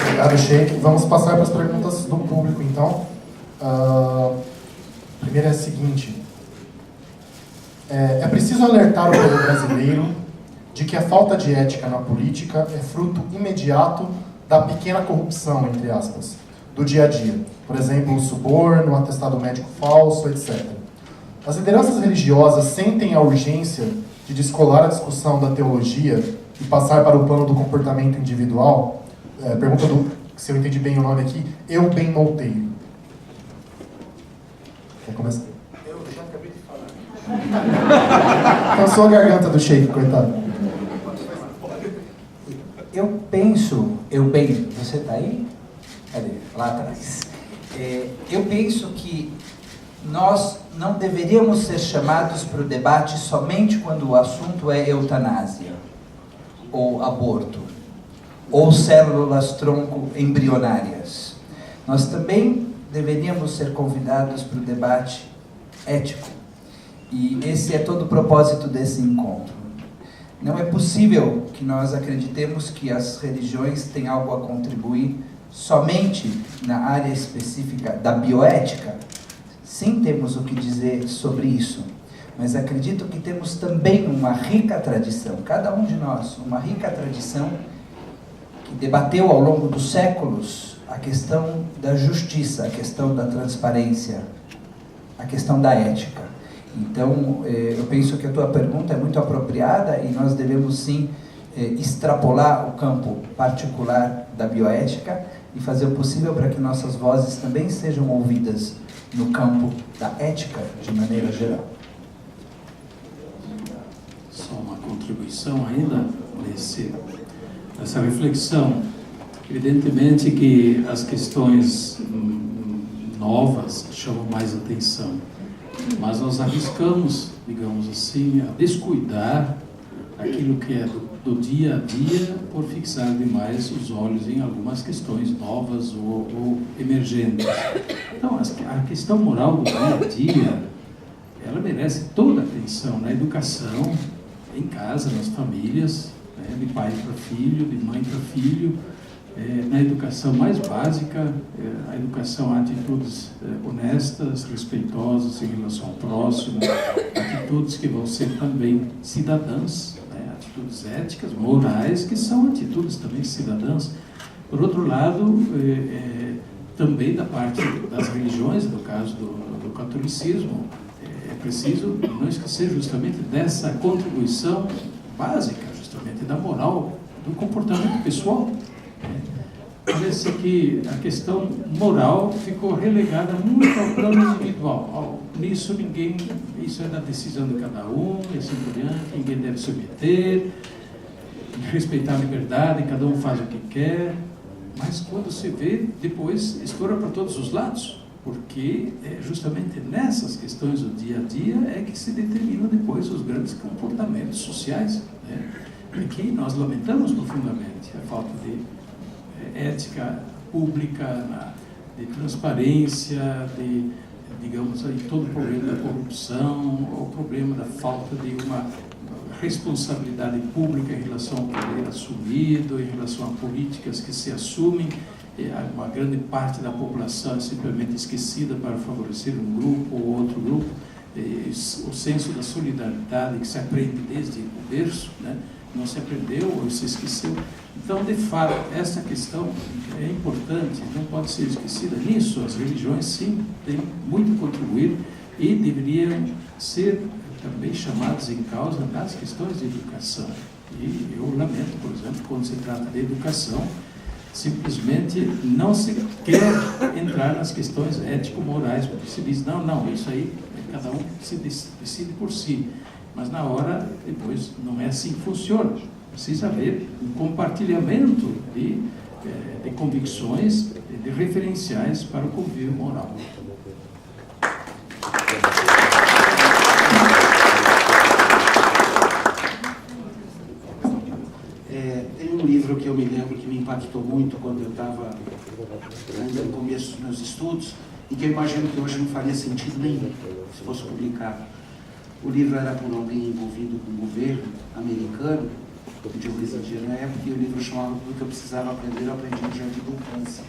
Obrigado, Sheikh. Vamos passar para as perguntas do público, então. A primeira é a seguinte. É preciso alertar o povo brasileiro de que a falta de ética na política é fruto imediato da pequena corrupção, entre aspas, do dia a dia. Por exemplo, o suborno, o atestado médico falso, etc. As lideranças religiosas sentem a urgência de descolar a discussão da teologia e passar para o plano do comportamento individual? Pergunta se eu entendi bem o nome aqui, Eu Bem Monteiro. Quer começar? Eu já acabei de falar. Cansou a garganta do Sheikh, coitado. Eu penso, você está aí? Cadê? Lá atrás. Eu penso que nós não deveríamos ser chamados para o debate somente quando o assunto é eutanásia, ou aborto, ou células-tronco embrionárias. Nós também deveríamos ser convidados para o debate ético. E esse é todo o propósito desse encontro. Não é possível que nós acreditemos que as religiões têm algo a contribuir somente na área específica da bioética. Sim, temos o que dizer sobre isso, mas acredito que temos também uma rica tradição, cada um de nós, uma rica tradição que debateu ao longo dos séculos a questão da justiça, a questão da transparência, a questão da ética. Então, eu penso que a tua pergunta é muito apropriada e nós devemos sim extrapolar o campo particular da bioética e fazer o possível para que nossas vozes também sejam ouvidas no campo da ética de maneira geral. Só uma contribuição ainda nessa reflexão. Evidentemente que as questões novas chamam mais atenção, mas nós arriscamos, digamos assim, a descuidar aquilo que é do dia a dia por fixar demais os olhos em algumas questões novas ou emergentes. Então, a questão moral do dia a dia, ela merece toda a atenção na educação, em casa, nas famílias, né, de pai para filho, de mãe para filho, na educação mais básica, a educação a atitudes honestas, respeitosas em relação ao próximo, atitudes que vão ser também cidadãs, né, atitudes éticas, morais, que são atitudes também cidadãs. Por outro lado, também da parte das religiões, no caso do catolicismo, é preciso não esquecer justamente dessa contribuição básica, justamente da moral, do comportamento pessoal. Parece que a questão moral ficou relegada muito ao plano individual. Nisso isso é da decisão de cada um, e assim por diante, ninguém deve submeter, respeitar a liberdade, cada um faz o que quer, mas quando se vê, depois estoura para todos os lados, porque é justamente nessas questões do dia a dia é que se determinam depois os grandes comportamentos sociais, né? E que nós lamentamos profundamente a falta de ética pública, de transparência, digamos aí, todo o problema da corrupção, o problema da falta de uma responsabilidade pública em relação ao poder assumido, em relação a políticas que se assumem. Uma grande parte da população é simplesmente esquecida para favorecer um grupo ou outro grupo. O senso da solidariedade que se aprende desde o berço, né, não se aprendeu ou se esqueceu. Então, de fato, essa questão é importante, não pode ser esquecida. Nisso, as religiões, sim, têm muito a contribuir e deveriam ser também chamadas em causa nas questões de educação. E eu lamento, por exemplo, quando se trata de educação, simplesmente não se quer entrar nas questões ético-morais, porque se diz, não, isso aí cada um se decide por si. Mas na hora, depois, não é assim que funciona. Precisa haver um compartilhamento de convicções, de referenciais para o convívio moral. Tem um livro que eu me lembro que me impactou muito quando eu estava ainda no começo dos meus estudos e que eu imagino que hoje não faria sentido nenhum se fosse publicado. O livro era por alguém envolvido com o governo americano, onde eu residia na época, e o livro chamava Tudo que eu precisava aprender, eu aprendi no Jardim da Infância.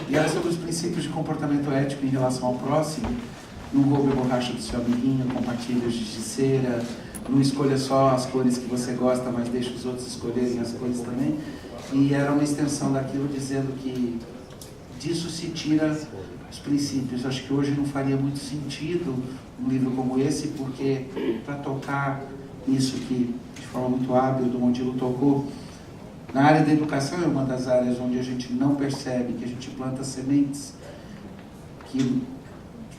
E era sobre os princípios de comportamento ético em relação ao próximo. Não roube a borracha do seu amiguinho, compartilhe os giz de cera, não escolha só as cores que você gosta, mas deixe os outros escolherem as cores também. E era uma extensão daquilo dizendo que disso se tira os princípios. Acho que hoje não faria muito sentido um livro como esse, porque para tocar nisso que de forma muito hábil o Mondilo tocou, na área da educação é uma das áreas onde a gente não percebe, que a gente planta sementes que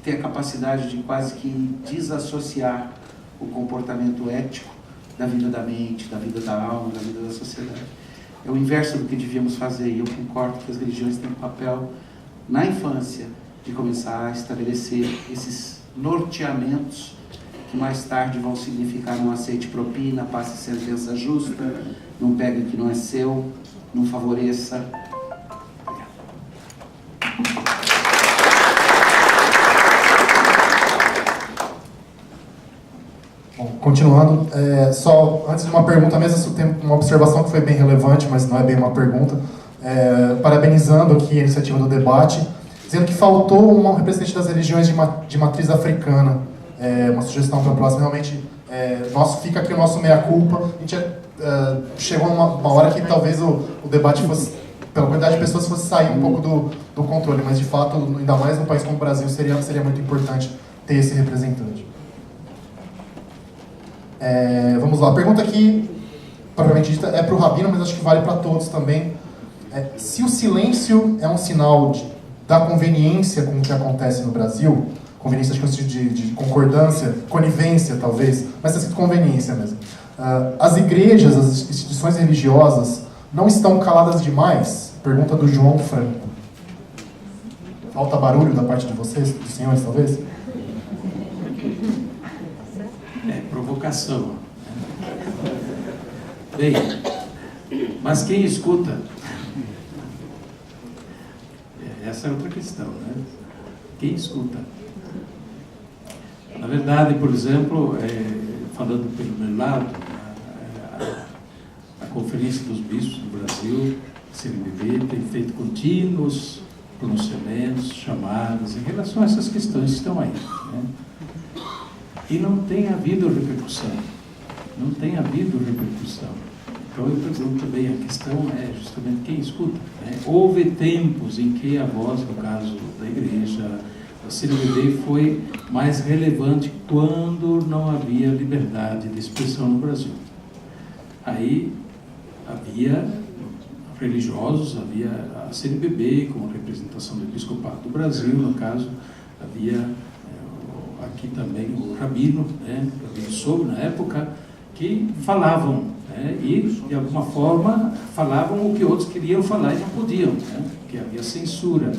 tem a capacidade de quase que desassociar o comportamento ético da vida da mente, da vida da alma, da vida da sociedade. É o inverso do que devíamos fazer, e eu concordo que as religiões têm um papel na infância de começar a estabelecer esses norteamentos que mais tarde vão significar não aceite propina, passe sentença justa, não pegue o que não é seu, não favoreça. Bom, continuando, só antes de uma pergunta mesmo, tem uma observação que foi bem relevante, mas não é bem uma pergunta, parabenizando aqui a iniciativa do debate, dizendo que faltou um representante das religiões de matriz africana. Uma sugestão para a próxima, realmente, fica aqui o nosso meia-culpa. A gente chegou uma hora que talvez o debate fosse, pela quantidade de pessoas, fosse sair um pouco do controle, mas de fato, ainda mais num país como o Brasil, seria muito importante ter esse representante. Vamos lá, a pergunta aqui, propriamente dita, é para o Rabino, mas acho que vale para todos também. Se o silêncio é um sinal da conveniência com o que acontece no Brasil, conveniência acho que é um sentido de concordância, conivência talvez, mas está escrito conveniência mesmo. As igrejas, as instituições religiosas não estão caladas demais? Pergunta do João Franco. Falta barulho da parte de vocês, dos senhores talvez? Provocação. Bem, mas quem escuta? Essa é outra questão, né? Quem escuta? Na verdade, por exemplo, falando pelo meu lado, a Conferência dos Bispos do Brasil, CNBB, tem feito contínuos pronunciamentos, chamadas em relação a essas questões que estão aí, né? E não tem havido repercussão. Não tem havido repercussão. Então eu pergunto também, a questão é justamente quem escuta, né? Houve tempos em que a voz, no caso da igreja, a CNBB, foi mais relevante quando não havia liberdade de expressão no Brasil. Aí havia religiosos, havia a CNBB como representação do Episcopado do Brasil, no caso, havia aqui também o Rabino, né, o Rabino Sobre, na época, que falavam, né, e de alguma forma falavam o que outros queriam falar e não podiam, né, porque havia censura.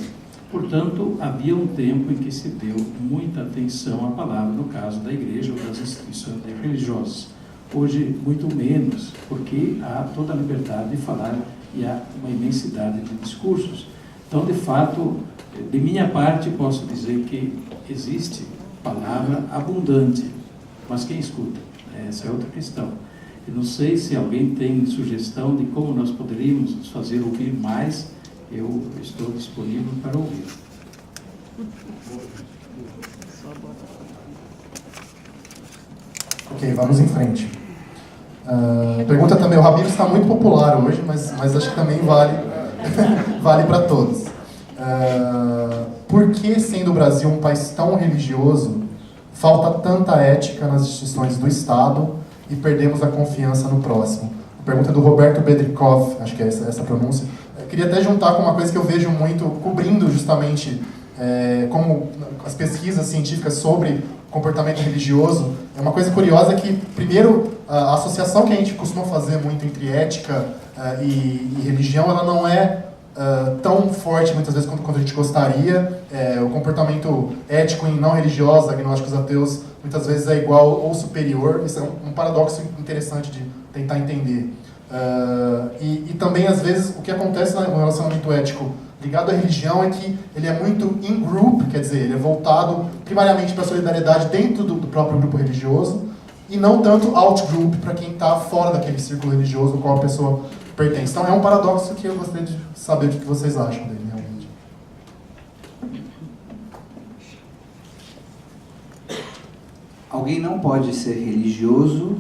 Portanto, havia um tempo em que se deu muita atenção à palavra, no caso da igreja ou das instituições religiosas. Hoje, muito menos, porque há toda a liberdade de falar e há uma imensidade de discursos. Então, de fato, de minha parte, posso dizer que existe palavra abundante, mas quem escuta? Essa é outra questão. Eu não sei se alguém tem sugestão de como nós poderíamos nos fazer ouvir mais. Eu estou disponível para ouvir. Ok, vamos em frente. Pergunta também, o Rabino está muito popular hoje, mas acho que também vale, vale para todos. Por que, sendo o Brasil um país tão religioso, falta tanta ética nas instituições do Estado e perdemos a confiança no próximo? A pergunta é do Roberto Bedrikov, acho que é essa a pronúncia. Eu queria até juntar com uma coisa que eu vejo muito, cobrindo justamente como as pesquisas científicas sobre comportamento religioso. É uma coisa curiosa que, primeiro, a associação que a gente costuma fazer muito entre ética e religião, ela não é tão forte muitas vezes quanto a gente gostaria. O comportamento ético em não religiosos, agnósticos, ateus, muitas vezes é igual ou superior. Isso é um paradoxo interessante de tentar entender. E também, às vezes, o que acontece no relacionamento ético ligado à religião é que ele é muito in-group, quer dizer, ele é voltado primariamente para a solidariedade dentro do próprio grupo religioso e não tanto out-group para quem está fora daquele círculo religioso ao qual a pessoa pertence. Então é um paradoxo que eu gostaria de saber o que vocês acham dele, realmente. Alguém não pode ser religioso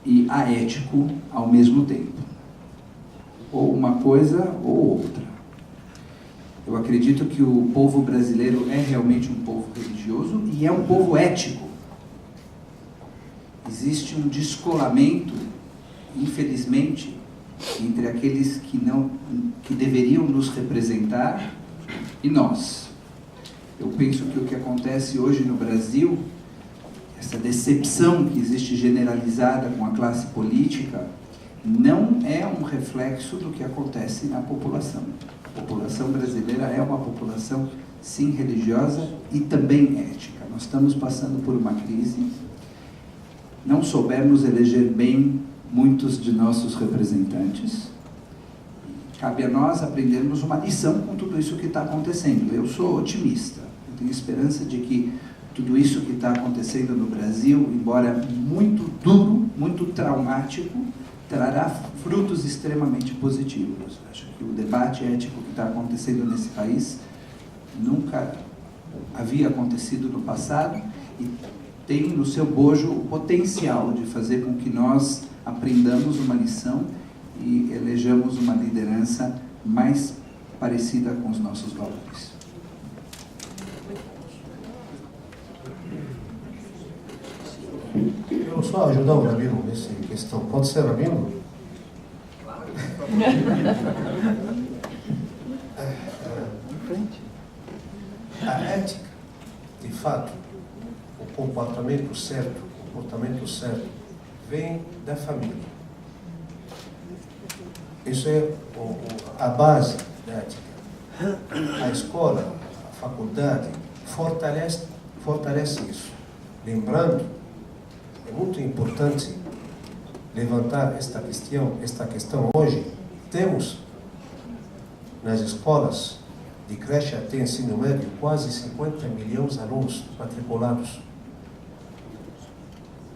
e aético ao mesmo tempo. Ou uma coisa ou outra. Eu acredito que o povo brasileiro é realmente um povo religioso e é um povo ético. Existe um descolamento, infelizmente, entre aqueles que deveriam nos representar e nós. Eu penso que o que acontece hoje no Brasil, essa decepção que existe generalizada com a classe política, não é um reflexo do que acontece na população. A população brasileira é uma população, sim, religiosa e também ética. Nós estamos passando por uma crise. Não soubemos eleger bem muitos de nossos representantes. Cabe a nós aprendermos uma lição com tudo isso que está acontecendo. Eu sou otimista. Eu tenho esperança de que tudo isso que está acontecendo no Brasil, embora muito duro, muito traumático, trará frutos extremamente positivos. Acho que o debate ético que está acontecendo nesse país nunca havia acontecido no passado e tem no seu bojo o potencial de fazer com que nós aprendamos uma lição e elejamos uma liderança mais parecida com os nossos valores. Eu só ajudar o Rabino nessa questão. Pode ser, Rabino? A ética, de fato, o comportamento certo, vem da família. Isso é a base da ética. A escola, a faculdade, fortalece isso. Lembrando, é muito importante levantar esta questão hoje. Temos nas escolas de creche até ensino médio quase 50 milhões de alunos matriculados.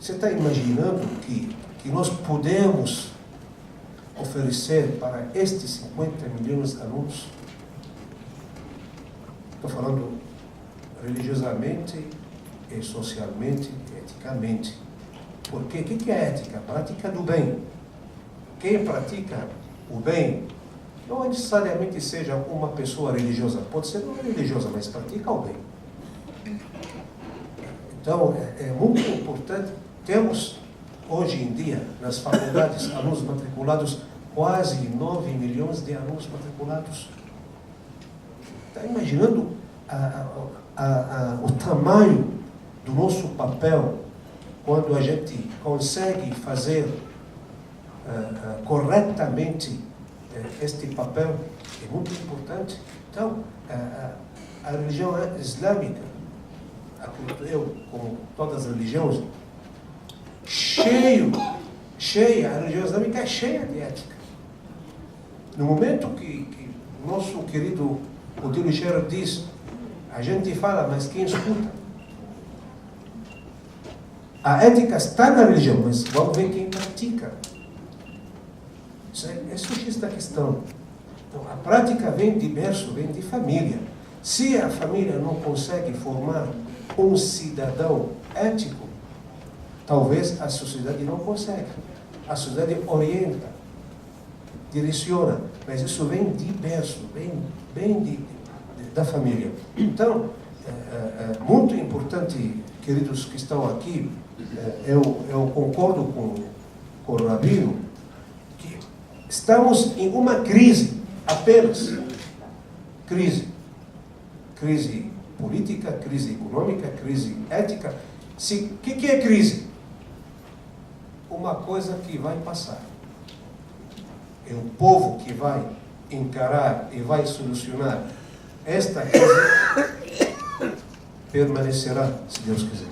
Você está imaginando que nós podemos oferecer para estes 50 milhões de alunos? Estou falando religiosamente, e socialmente, e eticamente. Porque o que é ética? A prática do bem. Quem pratica o bem não necessariamente seja uma pessoa religiosa. Pode ser não religiosa, mas pratica o bem. Então, é muito importante. Temos, hoje em dia, nas faculdades, alunos matriculados, quase 9 milhões de alunos matriculados. Está imaginando o tamanho do nosso papel quando a gente consegue fazer corretamente este papel? É muito importante. Então, a religião islâmica, acredito eu, como todas as religiões, a religião islâmica é cheia de ética. No momento que o nosso querido Odilo Scherer diz, a gente fala, mas quem escuta? A ética está na religião, mas vamos ver quem pratica. Isso é surgista a questão. Então, a prática vem de berço, vem de família. Se a família não consegue formar um cidadão ético, talvez a sociedade não consiga. a sociedade orienta, direciona, mas isso vem de berço, bem da família. Então, é muito importante, queridos que estão aqui, eu concordo com o Rabino, que estamos em uma crise, apenas crise política, crise econômica, crise ética. O que é crise? Uma coisa que vai passar. É o povo que vai encarar e vai solucionar esta crise, permanecerá, se Deus quiser.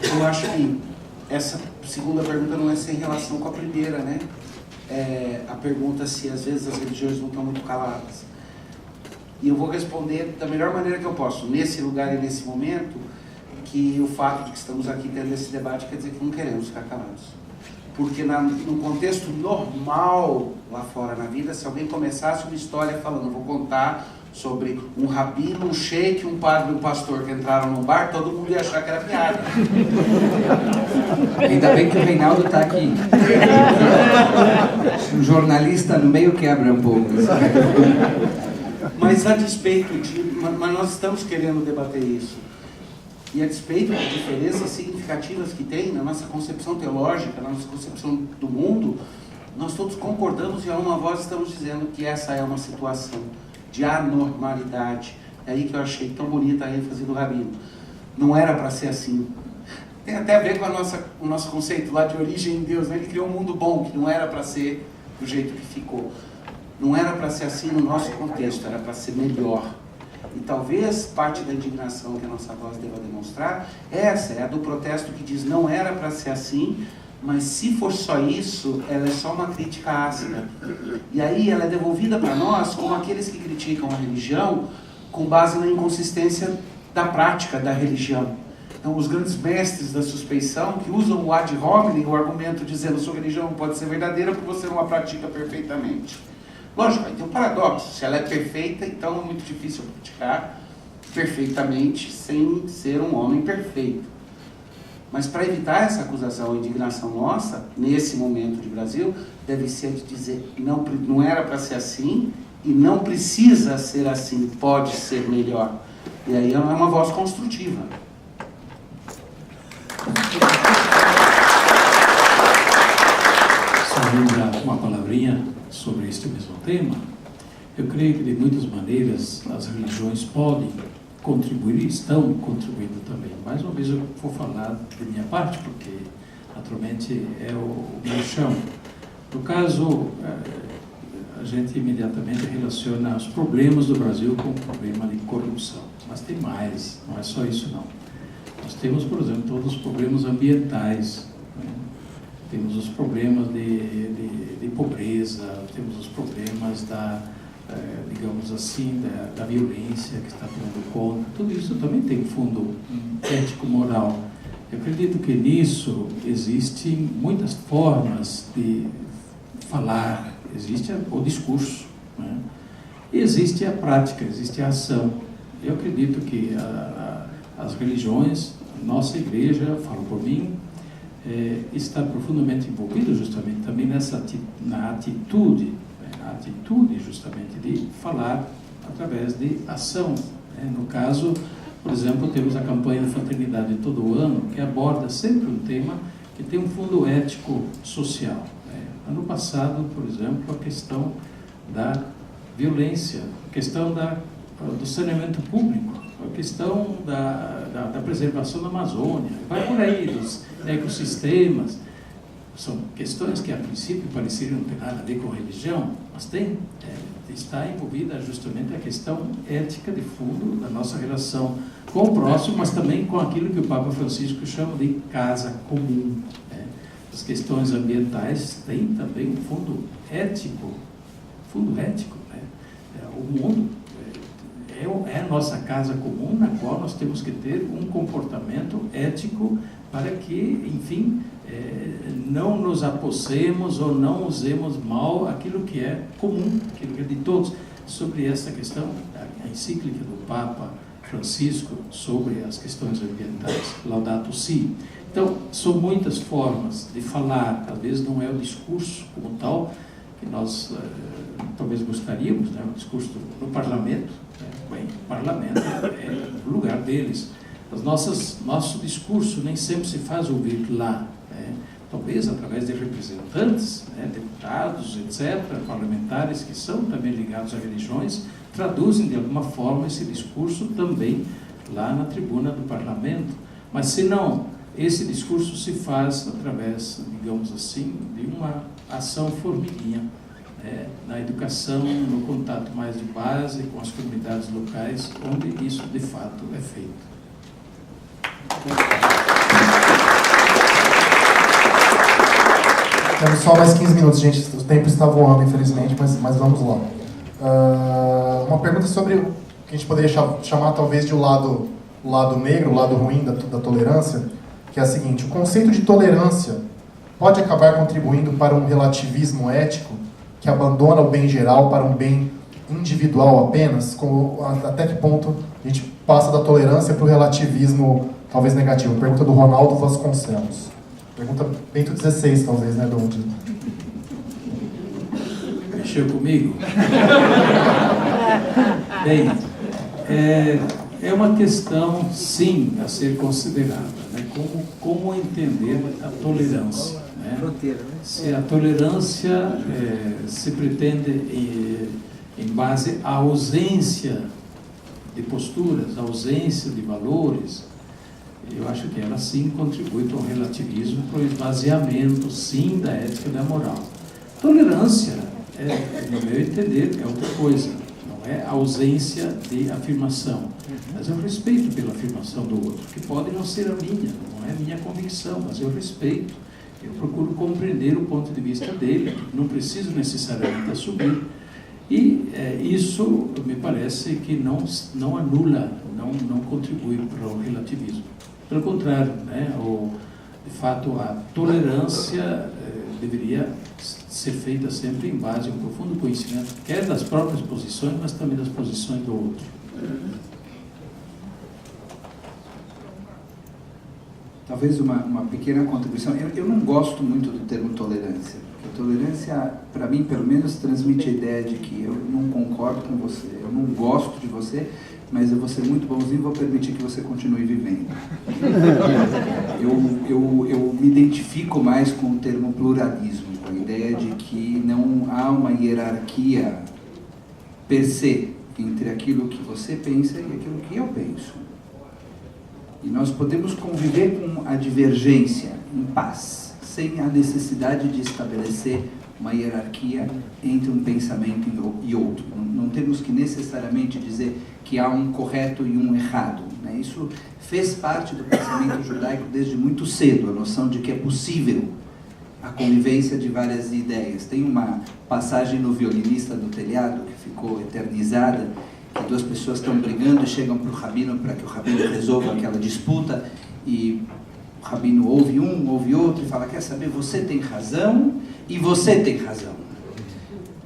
Eu acho que essa segunda pergunta não é sem relação com a primeira, né? A pergunta se às vezes as religiões não estão muito caladas. E eu vou responder da melhor maneira que eu posso, nesse lugar e nesse momento, que o fato de que estamos aqui tendo esse debate quer dizer que não queremos ficar calados. Porque no contexto normal lá fora na vida, se alguém começasse uma história falando, vou contar sobre um rabino, um sheik, um padre e um pastor que entraram num bar, todo mundo ia achar que era piada. Ainda bem que o Reinaldo está aqui. Um jornalista no meio quebra um pouco. Mas a despeito mas nós estamos querendo debater isso. E a despeito de diferenças significativas que tem na nossa concepção teológica, na nossa concepção do mundo, nós todos concordamos e a uma voz estamos dizendo que essa é uma situação de anormalidade. É aí que eu achei tão bonita a ênfase do Rabino. Não era para ser assim. Tem até a ver com o nosso conceito lá de origem em Deus, né? Ele criou um mundo bom, que não era para ser do jeito que ficou. Não era para ser assim no nosso contexto, era para ser melhor. E talvez parte da indignação que a nossa voz deva demonstrar, essa é a do protesto que diz não era para ser assim, mas se for só isso, ela é só uma crítica ácida. E aí ela é devolvida para nós como aqueles que criticam a religião com base na inconsistência da prática da religião. Então, os grandes mestres da suspeição que usam o ad hominem, o argumento dizendo sua religião não pode ser verdadeira porque você não a pratica perfeitamente. Lógico, aí tem um paradoxo. Se ela é perfeita, então é muito difícil praticar perfeitamente sem ser um homem perfeito. Mas para evitar essa acusação e indignação nossa, nesse momento de Brasil, deve ser de dizer não era para ser assim e não precisa ser assim, pode ser melhor. E aí é uma voz construtiva. Só ainda uma palavrinha sobre este mesmo tema. Eu creio que de muitas maneiras as religiões podem contribuir e estão contribuindo também. Mais uma vez eu vou falar de minha parte, porque naturalmente é o meu chão. No caso, a gente imediatamente relaciona os problemas do Brasil com o problema de corrupção. Mas tem mais, não é só isso não. Nós temos, por exemplo, todos os problemas ambientais, né? Temos os problemas de pobreza, temos os problemas digamos assim, da violência que está tomando conta. Tudo isso também tem fundo ético-moral. Eu acredito que nisso existem muitas formas de falar. Existe o discurso, né? E existe a prática, existe a ação. Eu acredito que as religiões, nossa igreja, falo por mim, está profundamente envolvida justamente também na atitude justamente de falar através de ação. No caso, por exemplo, temos a campanha da Fraternidade todo ano, que aborda sempre um tema que tem um fundo ético-social. Ano passado, por exemplo, a questão da violência, a questão do saneamento público, a questão da preservação da Amazônia, vai por aí, dos ecossistemas. São questões que a princípio pareciam não ter nada a ver com religião, mas está envolvida justamente a questão ética de fundo da nossa relação com o próximo, mas também com aquilo que o Papa Francisco chama de casa comum. As questões ambientais têm também um fundo ético. O mundo é a nossa casa comum, na qual nós temos que ter um comportamento ético para que, enfim, não nos apossemos ou não usemos mal aquilo que é comum, aquilo que é de todos. Sobre essa questão, a encíclica do Papa Francisco sobre as questões ambientais, Laudato Si. Então, são muitas formas de falar, às vezes não é o discurso como tal, que nós talvez gostaríamos, né? O discurso do parlamento, né? Bem, o parlamento é o lugar deles. Nosso discurso nem sempre se faz ouvir lá, né? Talvez através de representantes, né? Deputados, etc., parlamentares que são também ligados a religiões, traduzem de alguma forma esse discurso também lá na tribuna do parlamento. Mas se não, esse discurso se faz através, digamos assim, de uma ação formiguinha, né, na educação, no contato mais de base com as comunidades locais, onde isso de fato é feito. Temos só mais 15 minutos, gente. O tempo está voando, infelizmente, mas vamos lá. Uma pergunta sobre o que a gente poderia chamar talvez de o lado negro, o lado ruim da tolerância, que é a seguinte: o conceito de tolerância pode acabar contribuindo para um relativismo ético que abandona o bem geral para um bem individual apenas? Até que ponto a gente passa da tolerância para o relativismo talvez negativo? Pergunta do Ronaldo Vasconcelos. Pergunta Bento 16, talvez, né, Dom? Mexeu comigo? Bem, é uma questão, sim, a ser considerada, né? Como entender a tolerância, né? Se a tolerância se pretende em base à ausência de posturas, à ausência de valores, eu acho que ela sim contribui para o relativismo, para o esvaziamento, sim, da ética e da moral. Tolerância, no meu entender, é outra coisa. Não é a ausência de afirmação, mas é o respeito pela afirmação do outro, que pode não ser a minha, não é a minha convicção, mas eu respeito. Eu procuro compreender o ponto de vista dele, não preciso necessariamente assumir. E isso me parece que não anula, não contribui para o relativismo. Pelo contrário, né? De fato, a tolerância deveria ser feita sempre em base a um profundo conhecimento, quer das próprias posições, mas também das posições do outro. Talvez uma pequena contribuição. Eu não gosto muito do termo tolerância, porque tolerância, para mim, pelo menos, transmite a ideia de que eu não concordo com você, eu não gosto de você, mas eu vou ser muito bonzinho e vou permitir que você continue vivendo. Eu me identifico mais com o termo pluralismo, com a ideia de que não há uma hierarquia per se entre aquilo que você pensa e aquilo que eu penso. E nós podemos conviver com a divergência em paz, sem a necessidade de estabelecer uma hierarquia entre um pensamento e outro. Não temos que necessariamente dizer que há um correto e um errado, né? Isso fez parte do pensamento judaico desde muito cedo, a noção de que é possível a convivência de várias ideias. Tem uma passagem no Violinista do Telhado, que ficou eternizada, que duas pessoas estão brigando e chegam para o rabino para que o rabino resolva aquela disputa, e o rabino ouve um, ouve outro e fala: quer saber, você tem razão e você tem razão.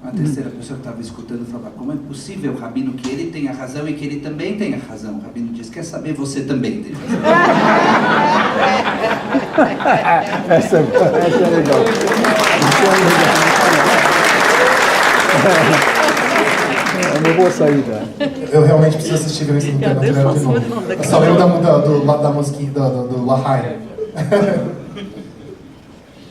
A terceira pessoa que estava escutando falava: como é possível, rabino, que ele tenha razão e que ele também tenha razão? O rabino diz: quer saber, você também tem razão. Essa é legal. É uma boa saída. Eu realmente preciso assistir Violência no Telhado de novo. Eu só lembro da musiquinha do Lahaia.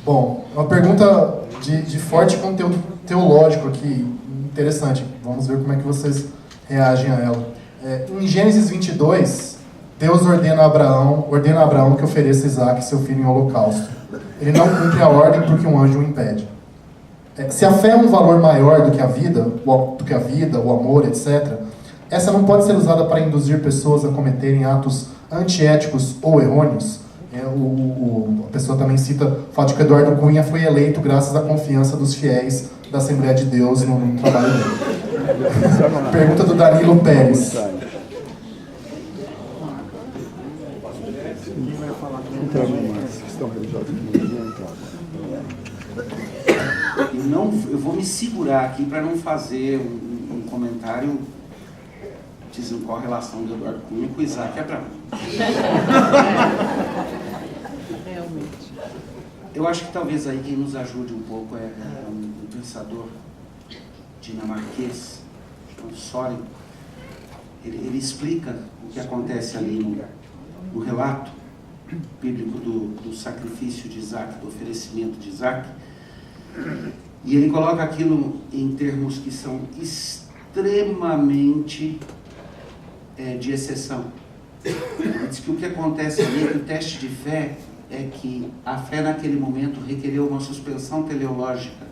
Bom, uma pergunta de forte conteúdo teológico aqui, interessante. Vamos ver como é que vocês reagem a ela. Em Gênesis 22, Deus ordena a Abraão que ofereça Isaac, seu filho, em holocausto. Ele não cumpre a ordem porque um anjo o impede. Se a fé é um valor maior do que a vida, o amor, etc., essa não pode ser usada para induzir pessoas a cometerem atos antiéticos ou errôneos. A pessoa também cita o fato de que Eduardo Cunha foi eleito graças à confiança dos fiéis da Assembleia de Deus no trabalho dele. Pergunta do Danilo Pérez. Eu vou me segurar aqui para não fazer um comentário dizem qual a relação de Eduardo Cunha com Isaac e Abraão. Realmente. Eu acho que talvez aí quem nos ajude um pouco é um pensador dinamarquês, chamado Soren. Ele explica o que acontece ali no relato bíblico do sacrifício de Isaac, do oferecimento de Isaac, e ele coloca aquilo em termos que são extremamente de exceção. Ele diz que o que acontece ali é que o teste de fé é que a fé naquele momento requereu uma suspensão teleológica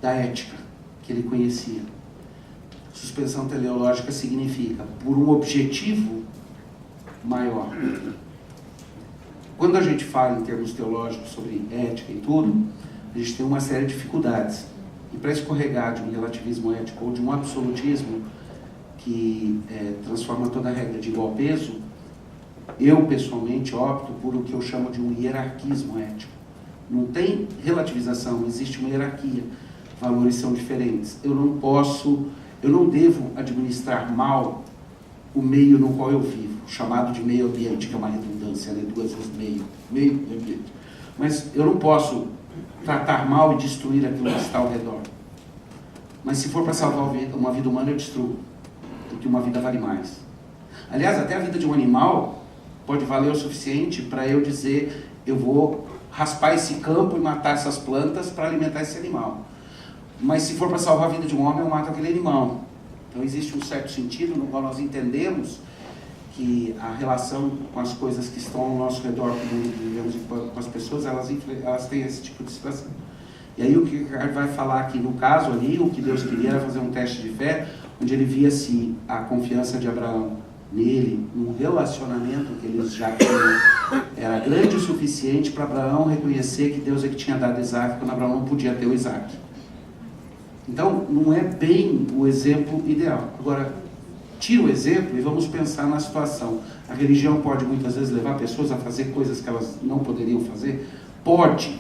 da ética que ele conhecia. Suspensão teleológica significa por um objetivo maior. Quando a gente fala em termos teológicos sobre ética e tudo, a gente tem uma série de dificuldades. E para escorregar de um relativismo ético ou de um absolutismo que transforma toda a regra de igual peso, eu pessoalmente opto por o que eu chamo de um hierarquismo ético. Não tem relativização, existe uma hierarquia. Valores são diferentes. Eu não devo administrar mal o meio no qual eu vivo, chamado de meio ambiente, que é uma redundância, né? Duas vezes meio ambiente. Mas eu não posso tratar mal e destruir aquilo que está ao redor. Mas se for para salvar uma vida humana, eu destruo, porque uma vida vale mais. Aliás, até a vida de um animal pode valer o suficiente para eu dizer, eu vou raspar esse campo e matar essas plantas para alimentar esse animal. Mas se for para salvar a vida de um homem, eu mato aquele animal. Então existe um certo sentido no qual nós entendemos que a relação com as coisas que estão ao nosso redor, com o mundo que vivemos e com as pessoas, elas têm esse tipo de situação. E aí o que vai falar aqui, no caso ali, o que Deus queria era fazer um teste de fé, onde ele via se a confiança de Abraão nele, um relacionamento que eles já tinham, era grande o suficiente para Abraão reconhecer que Deus é que tinha dado Isaac, quando Abraão não podia ter o Isaac. Então, não é bem o exemplo ideal. Agora, tira o exemplo e vamos pensar na situação. A religião pode muitas vezes levar pessoas a fazer coisas que elas não poderiam fazer? Pode.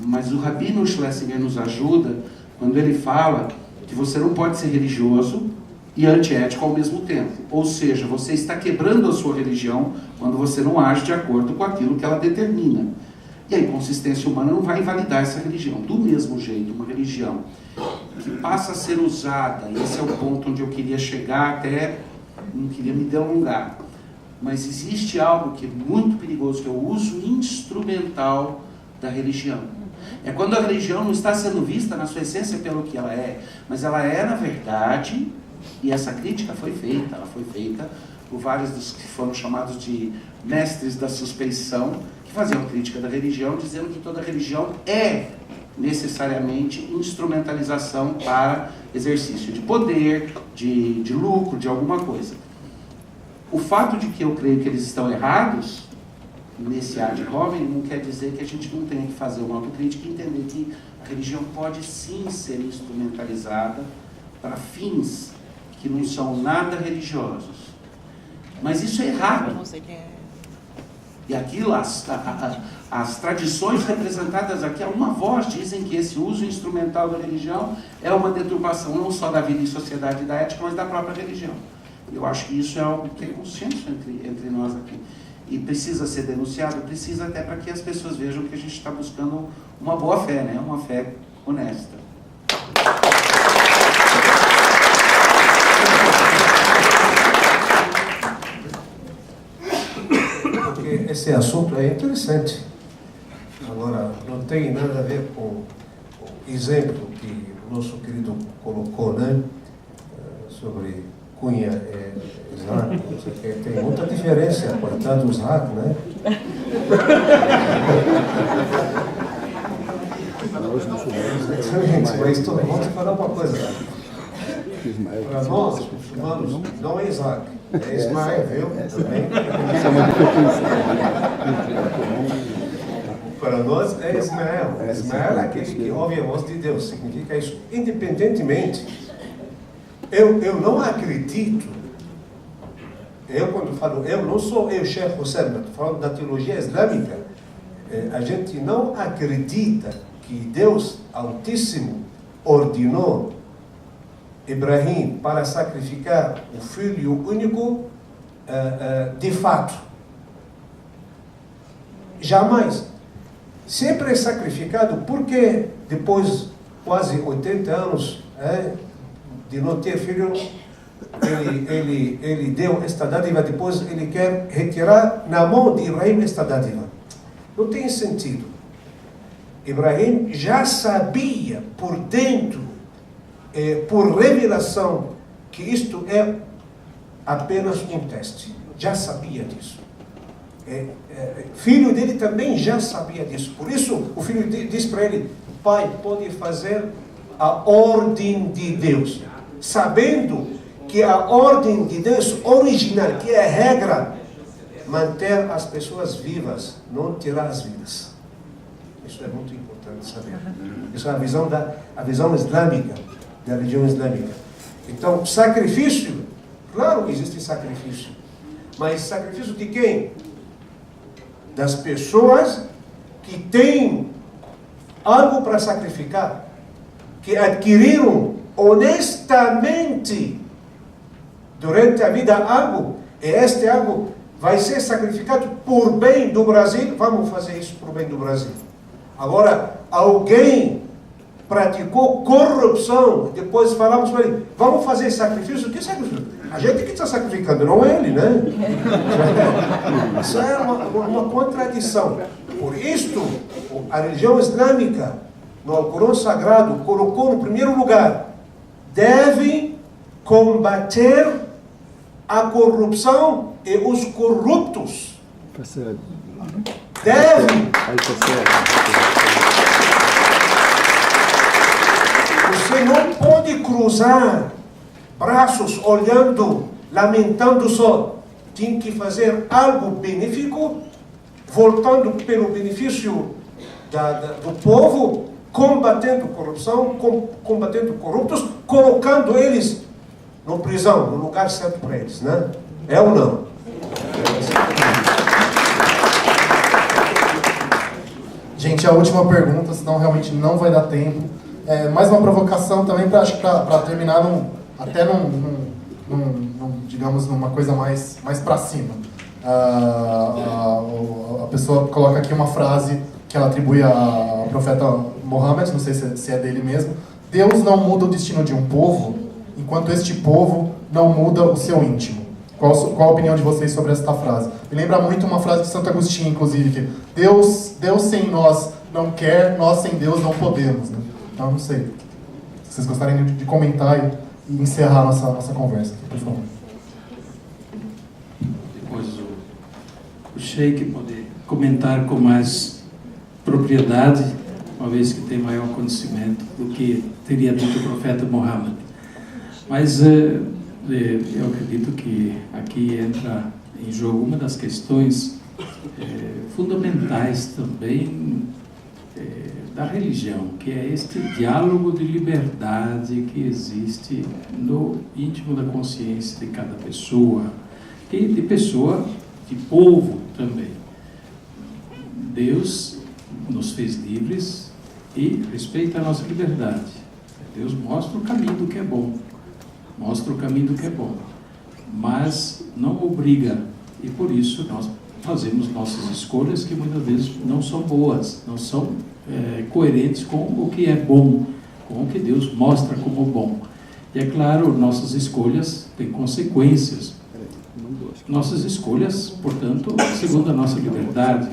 Mas o Rabino Schlesinger nos ajuda quando ele fala que você não pode ser religioso e antiético ao mesmo tempo. Ou seja, você está quebrando a sua religião quando você não age de acordo com aquilo que ela determina. E a inconsistência humana não vai invalidar essa religião. Do mesmo jeito, uma religião que passa a ser usada, e esse é o ponto onde eu queria chegar, até não queria me delongar, mas existe algo que é muito perigoso, que é o uso instrumental da religião. É quando a religião não está sendo vista na sua essência pelo que ela é, mas ela é na verdade, e essa crítica foi feita, ela foi feita por vários dos que foram chamados de mestres da suspeição, que faziam crítica da religião, dizendo que toda religião é necessariamente instrumentalização para exercício de poder, de lucro, de alguma coisa. O fato de que eu creio que eles estão errados nesse ad hominem não quer dizer que a gente não tenha que fazer uma autocrítica e entender que a religião pode sim ser instrumentalizada para fins que não são nada religiosos. Mas isso é errado. E aquilo, as tradições representadas aqui, a uma voz dizem que esse uso instrumental da religião é uma deturpação não só da vida em sociedade e da ética, mas da própria religião. Eu acho que isso é algo que é consenso entre nós aqui. E precisa ser denunciado? Precisa, até para que as pessoas vejam que a gente está buscando uma boa fé, né? Uma fé honesta. Porque esse assunto é interessante. Agora, não tem nada a ver com o exemplo que o nosso querido colocou, né? Sobre Cunha e Isaac. Tem muita diferença, coitado do Isaac, né? Mas vamos falar uma coisa. Para nós, muçulmanos, não é Isaac, é Ismael, viu? Também. Para nós é Ismael. Ismael é aquele que ouve a voz de Deus, significa isso. Independentemente, eu não acredito, quando falo, eu não sou Sheikh Hussein, estou falando da teologia islâmica, a gente não acredita que Deus Altíssimo ordenou Ibrahim para sacrificar o filho único de fato. Jamais. Sempre é sacrificado porque depois quase 80 anos de não ter filho, ele deu esta dádiva, depois ele quer retirar na mão de Ibrahim esta dádiva. Não tem sentido. Ibrahim já sabia por dentro, por revelação, que isto é apenas um teste. Já sabia disso. Filho dele também já sabia disso. Por isso, o filho diz para ele: pai, pode fazer a ordem de Deus. Sabendo que a ordem de Deus original, que é a regra, manter as pessoas vivas, não tirar as vidas. Isso é muito importante saber. Isso é a visão islâmica, da religião islâmica. Então, sacrifício, claro, existe sacrifício. Mas sacrifício de quem? Das pessoas que têm algo para sacrificar, que adquiriram honestamente durante a vida algo, e este algo vai ser sacrificado por bem do Brasil. Vamos fazer isso por bem do Brasil. Agora, alguém praticou corrupção, depois falamos para ele: vamos fazer sacrifício. Que sacrifício? A gente que está sacrificando, não ele, né? Isso é uma contradição. Por isto, a religião islâmica, no Alcorão Sagrado, colocou no primeiro lugar: deve combater a corrupção e os corruptos. Deve. Você não pode cruzar braços olhando, lamentando só. Tem que fazer algo benéfico, voltando pelo benefício do povo, combatendo corrupção, combatendo corruptos, colocando eles na prisão, no lugar certo para eles, né? É ou não? Gente, a última pergunta, senão realmente não vai dar tempo. Mais uma provocação também, para terminar digamos, numa coisa mais para cima. A pessoa coloca aqui uma frase que ela atribui ao profeta Mohammed, não sei se é dele mesmo: Deus não muda o destino de um povo enquanto este povo não muda o seu íntimo. Qual a opinião de vocês sobre esta frase? Me lembra muito uma frase de Santo Agostinho, inclusive, que Deus sem nós não quer, nós sem Deus não podemos. Né? Então, não sei. Se vocês gostarem de comentar e encerrar nossa conversa, por favor. Depois o Sheikh pode comentar com mais propriedade, uma vez que tem maior conhecimento do que teria dito o profeta Muhammad. Mas eu acredito que aqui entra em jogo uma das questões fundamentais também da religião, que é este diálogo de liberdade que existe no íntimo da consciência de cada pessoa, e de povo também. Deus nos fez livres e respeita a nossa liberdade. Deus mostra o caminho do que é bom, mas não obriga, e por isso nós fazemos nossas escolhas que muitas vezes não são boas, não são coerentes com o que é bom, com o que Deus mostra como bom. E é claro, nossas escolhas têm consequências. Nossas escolhas, portanto, segundo a nossa liberdade.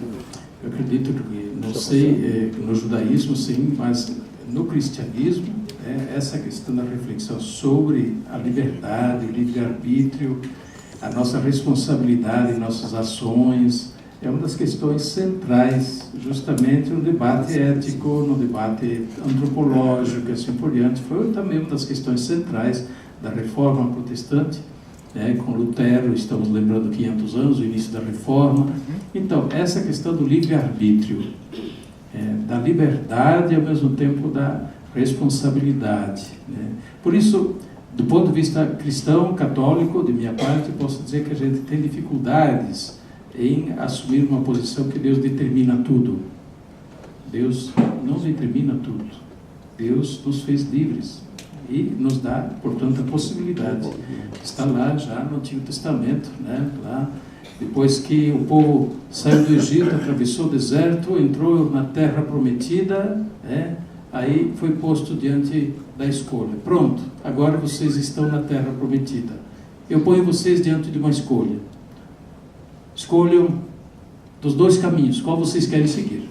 Eu acredito que, não sei, no judaísmo sim, mas no cristianismo, essa questão da reflexão sobre a liberdade, o livre-arbítrio, a nossa responsabilidade em nossas ações, é uma das questões centrais, justamente no debate ético, no debate antropológico e assim por diante. Foi também uma das questões centrais da Reforma Protestante, com Lutero. Estamos lembrando 500 anos, o início da Reforma. Então, essa questão do livre-arbítrio, da liberdade e ao mesmo tempo da responsabilidade. Por isso, do ponto de vista cristão, católico, de minha parte, posso dizer que a gente tem dificuldades em assumir uma posição que Deus determina tudo. Deus não determina tudo. Deus nos fez livres. e nos dá, portanto, a possibilidade. Está lá já no Antigo Testamento, né? Lá, depois que o povo saiu do Egito, atravessou o deserto, entrou na terra prometida, né? Aí foi posto diante da escolha. Pronto, agora vocês estão na terra prometida. Eu ponho vocês diante de uma escolha. Escolham dos dois caminhos, qual vocês querem seguir?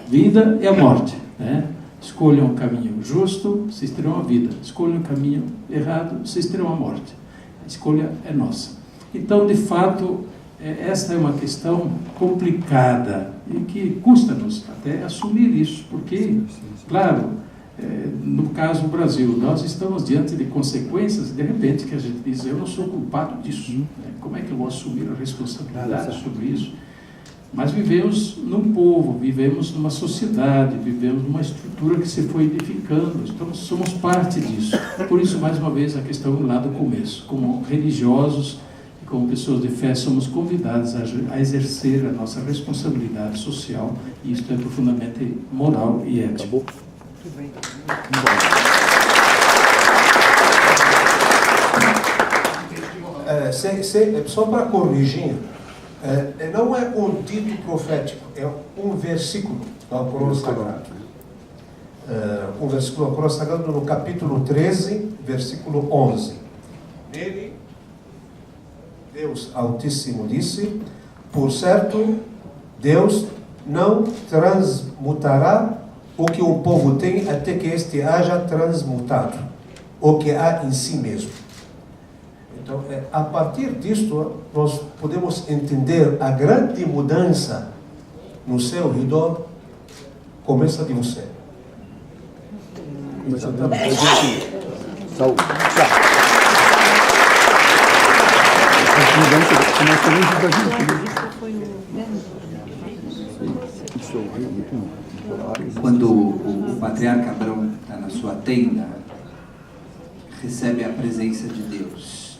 Vida e a morte, né? Escolham o caminho justo, vocês terão a vida. Escolham o caminho errado, vocês terão a morte. A escolha é nossa. Então, de fato, essa é uma questão complicada e que custa-nos até assumir isso, porque, claro, no caso do Brasil, nós estamos diante de consequências, de repente, que a gente diz, eu não sou culpado disso, né? Como é que eu vou assumir a responsabilidade sobre isso? Mas vivemos num povo, vivemos numa sociedade, vivemos numa estrutura que se foi edificando, então somos parte disso. Por isso, mais uma vez, a questão lá do começo, como religiosos, como pessoas de fé, somos convidados a exercer a nossa responsabilidade social, e isso é profundamente moral e ético. Só para corrigir, não é um dito profético, é um versículo do Alcorão Sagrado. Um versículo do Alcorão Sagrado no capítulo 13, versículo 11. Nele, Deus Altíssimo disse: por certo, Deus não transmutará o que um povo tem até que este haja transmutado o que há em si mesmo. Então, a partir disto, nós podemos entender a grande mudança no seu redor começa de você. Exatamente. Saúde. Quando o patriarca Abrão está na sua tenda, recebe a presença de Deus.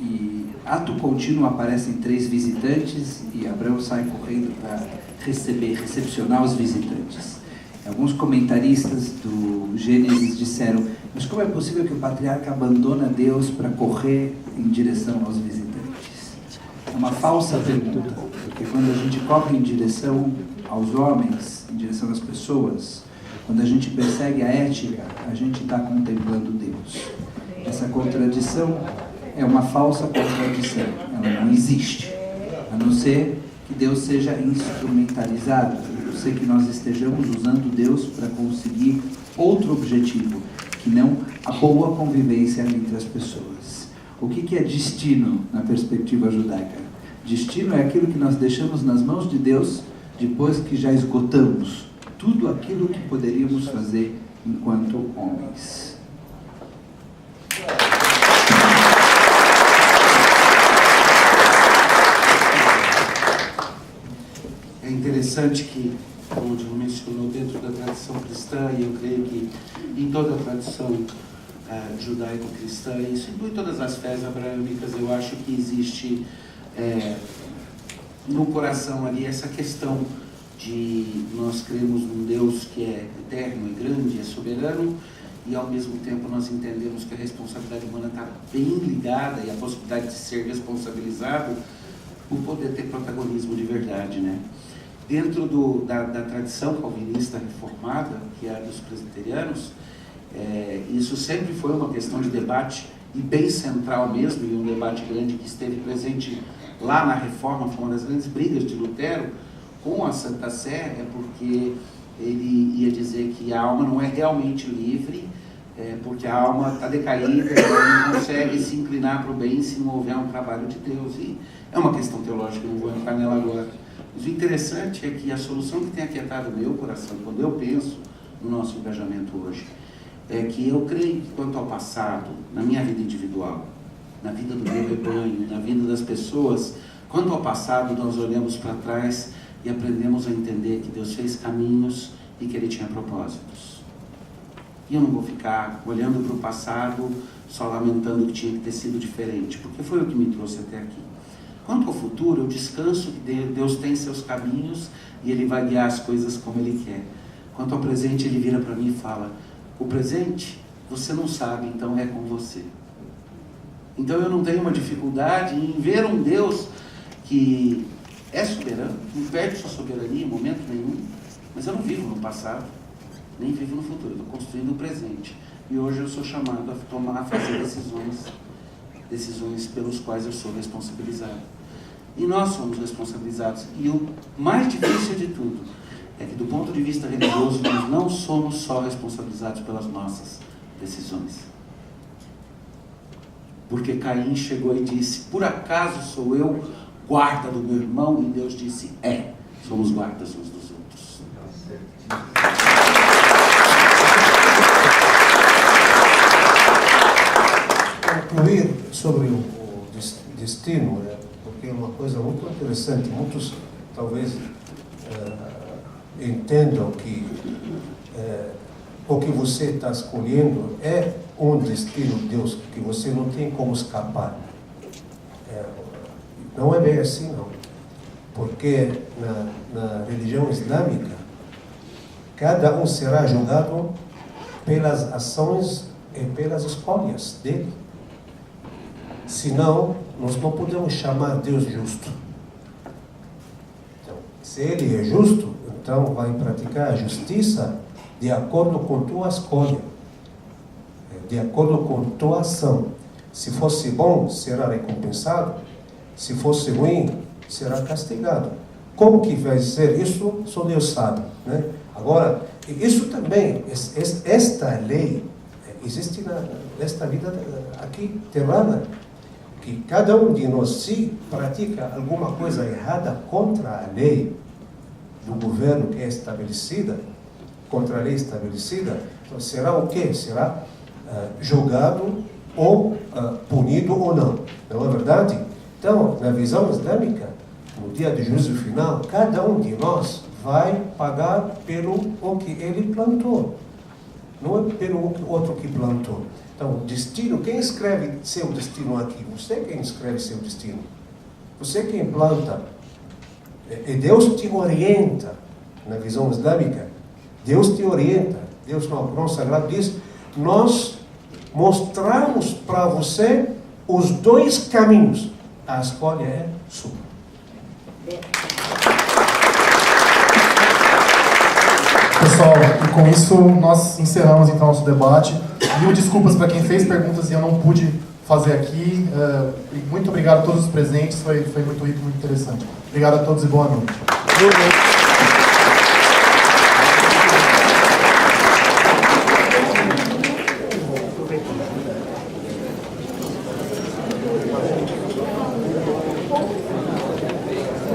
E ato contínuo aparecem 3 visitantes e Abrão sai correndo para recepcionar os visitantes. Alguns comentaristas do Gênesis disseram, mas como é possível que o patriarca abandona Deus para correr em direção aos visitantes? É uma falsa pergunta, porque quando a gente corre em direção aos homens, em direção às pessoas, quando a gente persegue a ética, a gente está contemplando Deus. Essa contradição é uma falsa contradição, ela não existe, a não ser que Deus seja instrumentalizado, a não ser que nós estejamos usando Deus para conseguir outro objetivo, que não a boa convivência entre as pessoas. O que é destino na perspectiva judaica? Destino é aquilo que nós deixamos nas mãos de Deus depois que já esgotamos tudo aquilo que poderíamos fazer enquanto homens. É interessante que, como o Dilma mencionou, dentro da tradição cristã, e eu creio que em toda a tradição judaico-cristã, isso inclui todas as fés abraâmicas, eu acho que existe no coração ali essa questão de nós cremos num Deus que é eterno, é grande, é soberano, e ao mesmo tempo nós entendemos que a responsabilidade humana está bem ligada, e a possibilidade de ser responsabilizado por poder ter protagonismo de verdade, né? Dentro da tradição calvinista reformada, que é a dos presbiterianos, isso sempre foi uma questão de debate, e bem central mesmo, e um debate grande que esteve presente lá na Reforma, foi uma das grandes brigas de Lutero com a Santa Sé, porque ele ia dizer que a alma não é realmente livre, porque a alma está decaída, ela não consegue se inclinar para o bem se não houver um trabalho de Deus. E é uma questão teológica, não vou entrar nela agora. Mas o interessante é que a solução que tem aquietado o meu coração, quando eu penso no nosso engajamento hoje, é que eu creio que quanto ao passado, na minha vida individual, na vida do meu rebanho, na vida das pessoas, quanto ao passado nós olhamos para trás e aprendemos a entender que Deus fez caminhos e que Ele tinha propósitos. E eu não vou ficar olhando para o passado só lamentando que tinha que ter sido diferente, porque foi o que me trouxe até aqui. Quanto ao futuro, eu descanso que Deus tem seus caminhos e Ele vai guiar as coisas como Ele quer. Quanto ao presente, Ele vira para mim e fala: O presente, você não sabe, então é com você. Então eu não tenho uma dificuldade em ver um Deus que é soberano, não perde sua soberania em momento nenhum, mas eu não vivo no passado, nem vivo no futuro, eu estou construindo o presente. E hoje eu sou chamado a fazer decisões pelos quais eu sou responsabilizado. E nós somos responsabilizados. E o mais difícil de tudo é que, do ponto de vista religioso, nós não somos só responsabilizados pelas nossas decisões. Porque Caim chegou e disse: por acaso sou eu guarda do meu irmão? E Deus disse: somos guardas uns dos outros. Concluir sobre o destino, porque é uma coisa muito interessante. Muitos talvez entendam que o que você está escolhendo é um destino de Deus, que você não tem como escapar. Não é bem assim, não. Porque na religião islâmica, cada um será julgado pelas ações e pelas escolhas dele. Senão, nós não podemos chamar Deus justo. Então, se Ele é justo, então vai praticar a justiça de acordo com tua escolha, de acordo com tua ação. Se fosse bom, será recompensado. Se fosse ruim, será castigado. Como que vai ser isso? Só Deus sabe, né? Agora, isso também, esta lei existe nesta vida aqui terrena, que cada um de nós, se pratica alguma coisa errada contra a lei do governo que é estabelecida, contra a lei estabelecida, então será o quê? Será julgado ou punido ou não. Não é verdade? Então, na visão islâmica, no dia do juízo final, cada um de nós vai pagar pelo o que ele plantou, não é pelo outro que plantou. Então, destino, quem escreve seu destino aqui? Você quem escreve seu destino. Você quem planta. E Deus te orienta, na visão islâmica. Deus te orienta. Deus, no Alcorão Sagrado, diz: nós mostramos para você os dois caminhos. A escolha é sua. Pessoal, e com isso nós encerramos então nosso debate. Mil desculpas para quem fez perguntas e eu não pude fazer aqui. Muito obrigado a todos os presentes, foi muito rico, muito interessante. Obrigado a todos e boa noite.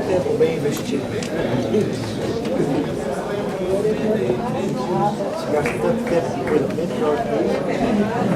Tempo bem investido. Se gasta tanto tempo com coisa bem pior que isso.